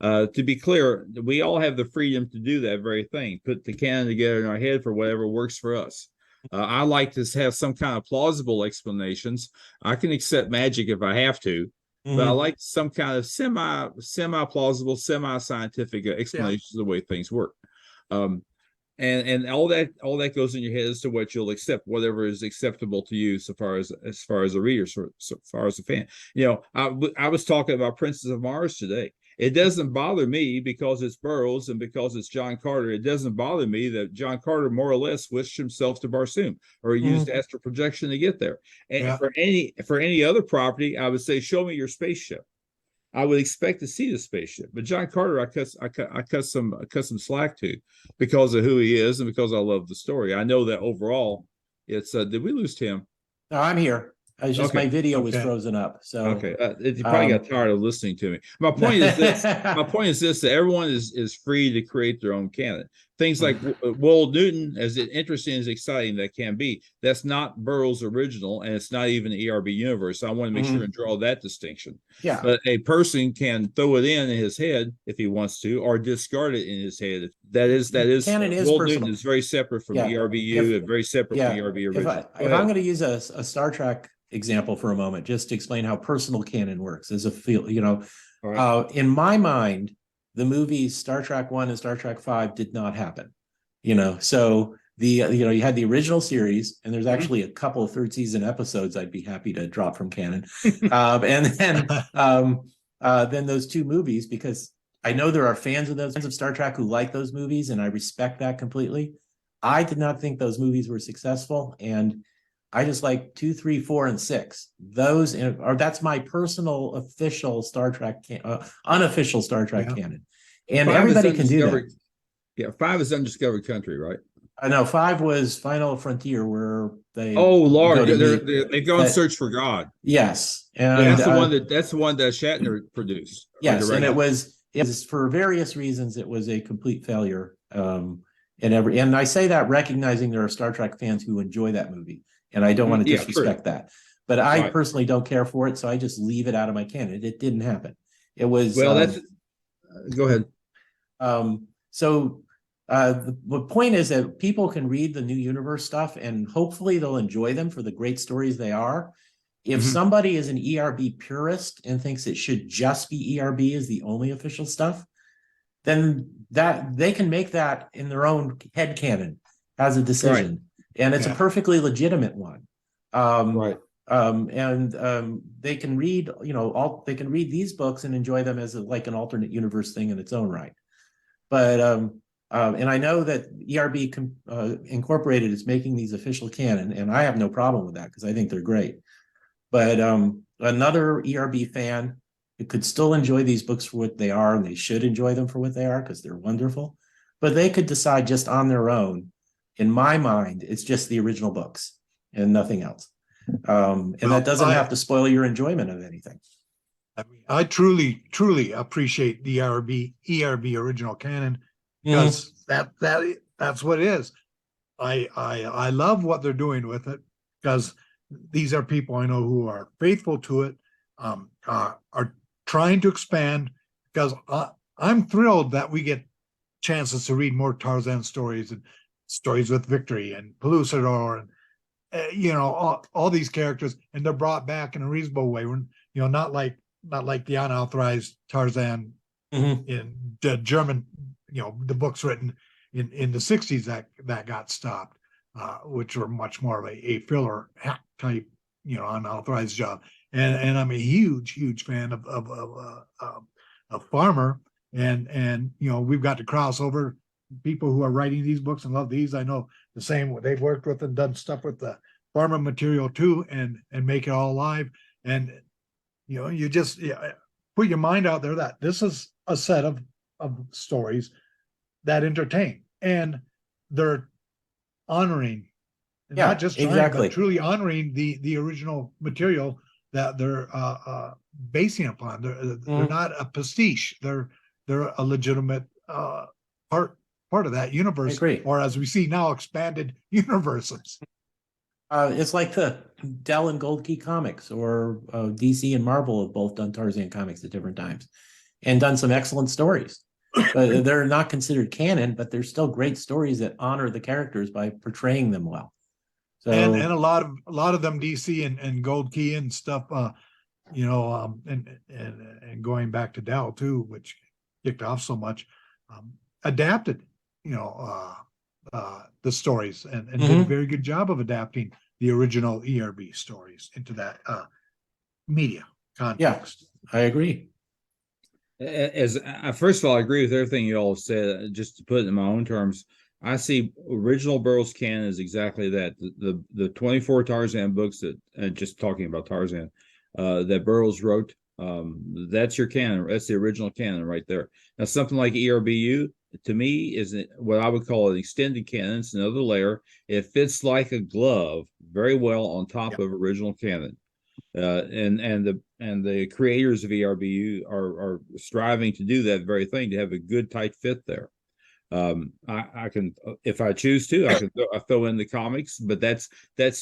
To be clear, we all have the freedom to do that very thing, put the canon together in our head for whatever works for us. I like to have some kind of plausible explanations. I can accept magic if I have to, but I like some kind of semi-plausible, semi-scientific explanations of the way things work. And all that goes in your head as to what you'll accept, whatever is acceptable to you, so far as a reader, so far as a fan. I was talking about Princess of Mars today. It doesn't bother me because it's Burroughs and because it's John Carter. It doesn't bother me that John Carter more or less wished himself to Barsoom or used astral projection to get there. And for any other property, I would say, show me your spaceship. I would expect to see the spaceship, but John Carter, I cut some slack to because of who he is and because I love the story. I know that overall, it's did we lose Tim? No, I'm here. It's just my video was frozen up. So you probably got tired of listening to me. My point is this: that everyone is free to create their own canon. Things like Wold Newton, as interesting as exciting that can be, that's not Burroughs' original, and it's not even the ERB universe. So I want to make sure and draw that distinction. Yeah, but a person can throw it in his head if he wants to, or discard it in his head. That is canon is Wold personal. Newton is very separate from ERBU, and very separate from ERB original. If I'm going to use a Star Trek example for a moment, just to explain how personal canon works as a field, in my mind, the movies Star Trek 1 and Star Trek 5 did not happen. So you had the original series, and there's actually a couple of third season episodes I'd be happy to drop from canon. And then than those two movies, because I know there are fans of Star Trek who like those movies, and I respect that completely. I did not think those movies were successful, and I just like 2, 3, 4, and 6. Those are that's my personal official Star Trek, unofficial Star Trek canon, and 5 is everybody can do that. Undiscovered. Yeah, 5 is Undiscovered Country, right? I know 5 was Final Frontier, where they Oh Lord, go to they go and search for God. yes, and Yeah, that's the one that Shatner produced. Yes, and it was for various reasons it was a complete failure. And I say that recognizing there are Star Trek fans who enjoy that movie, and I don't want to disrespect that. But I personally don't care for it, so I just leave it out of my canon. It didn't happen. It was that's go ahead. So the point is that people can read the new universe stuff, and hopefully they'll enjoy them for the great stories they are. If somebody is an ERB purist and thinks it should just be ERB as the only official stuff, then that they can make that in their own headcanon as a decision. And it's a perfectly legitimate one. They can read, they can read these books and enjoy them as like an alternate universe thing in its own right. But and I know that ERB Incorporated is making these official canon, and I have no problem with that because I think they're great. But another ERB fan could still enjoy these books for what they are, and they should enjoy them for what they are because they're wonderful. But they could decide just on their own. In my mind, it's just the original books and nothing else. And that doesn't have to spoil your enjoyment of anything. I mean, I truly, truly appreciate the ERB original canon, because that's what it is. I love what they're doing with it, because these are people I know who are faithful to it, are trying to expand, because I'm thrilled that we get chances to read more Tarzan stories and stories with Victory and Pellucidor and all these characters, and they're brought back in a reasonable way. When not like the unauthorized Tarzan in the German, the books written in the 60s that got stopped. Which were much more of a filler type, unauthorized job. And I'm a huge fan of Farmer, and we've got to cross over people who are writing these books and love these. I know the same. They've worked with and done stuff with the Farmer material too, and make it all live. And you just put your mind out there that this is a set of stories that entertain, and they're honoring, not just trying, but truly honoring the original material that they're basing upon. They're not a pastiche. They're a legitimate part of that universe, or as we see now, expanded universes. It's like the Dell and Gold Key comics, or DC and Marvel have both done Tarzan comics at different times and done some excellent stories. They're not considered canon, but they're still great stories that honor the characters by portraying them well. So, and a lot of them, DC and Gold Key and stuff, and going back to Dell too, which kicked off so much, adapted, the stories and did a very good job of adapting the original ERB stories into that media context. Yeah, I agree. As first of all, I agree with everything you all said. Just to put it in my own terms, I see original Burroughs canon as exactly that. The 24 Tarzan books that, just talking about Tarzan, that Burroughs wrote, that's your canon. That's the original canon right there. Now, something like ERBU, to me, is what I would call an extended canon. It's another layer. It fits like a glove very well on top of original canon. And the creators of ERBU are striving to do that very thing, to have a good tight fit there. I can, if I choose to, I can throw in the comics, but that's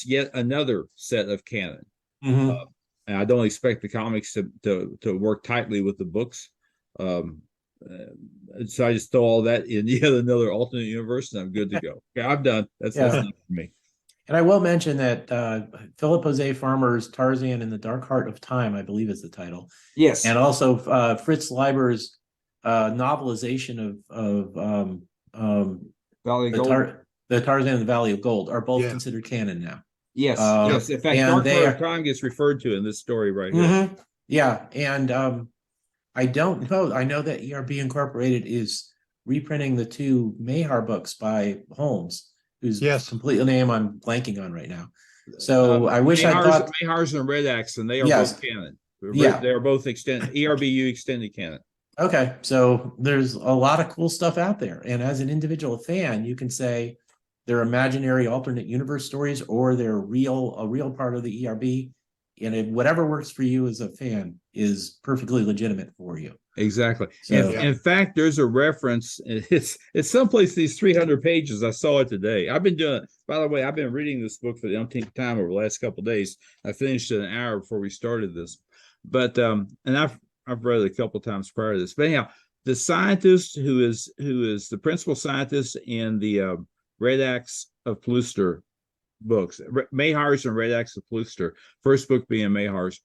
yet another set of canon. And I don't expect the comics to work tightly with the books. So I just throw all that in yet another alternate universe, and I'm good to go. Okay, I'm done. That's enough for me. And I will mention that Philip Jose Farmer's Tarzan in the Dark Heart of Time, I believe is the title. Yes. And also Fritz Leiber's novelization of Valley of Gold. The Tarzan in the Valley of Gold are both considered canon now. Yes. Yes. In fact, Dark Heart of Time gets referred to in this story right here. Yeah. And I don't know. I know that ERB Incorporated is reprinting the two Mayhar books by Holmes, whose Yes. complete name I'm blanking on right now. So I wish I Mayhar's, thought, Mayhar's and Red Axe, and they are Yes. both canon. Yeah. They are both ERBU extended canon. okay, so there's a lot of cool stuff out there. And as an individual fan, you can say they're imaginary alternate universe stories or they're a real part of the ERB. And whatever works for you as a fan is perfectly legitimate for you. Exactly. So, In fact, there's a reference. It's someplace these 300 pages. I saw it today. I've been doing. By the way, I've been reading this book for the umpteenth time over the last couple of days. I finished it an hour before we started this, but and I've read it a couple of times prior to this. But anyhow, the scientist who is the principal scientist in the Red Axe of Plooster books, Mayhar's and Red Axe of Plooster. First book being Mayhar's.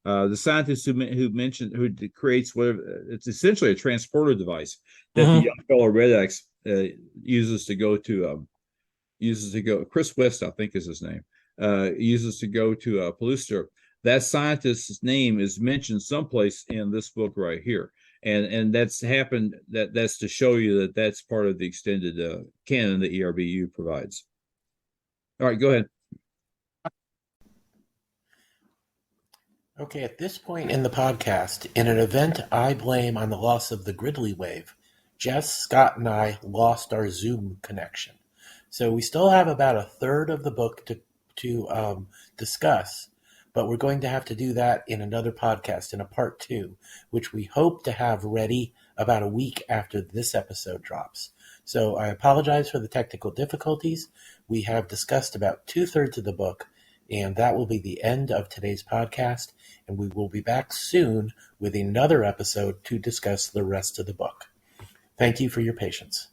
The scientist who creates whatever, it's essentially a transporter device that the young fellow Red Axe uses to go. Chris West, I think is his name. Uses to go to Plooster. That scientist's name is mentioned someplace in this book right here, and that's happened. That's to show you that that's part of the extended canon that ERBU provides. All right, go ahead. okay, at this point in the podcast, in an event I blame on the loss of the Gridley wave, Jess, Scott, and I lost our Zoom connection. So we still have about a third of the book to discuss, but we're going to have to do that in another podcast, in a part 2, which we hope to have ready about a week after this episode drops. So I apologize for the technical difficulties. We have discussed about 2/3 of the book, and that will be the end of today's podcast, and we will be back soon with another episode to discuss the rest of the book. Thank you for your patience.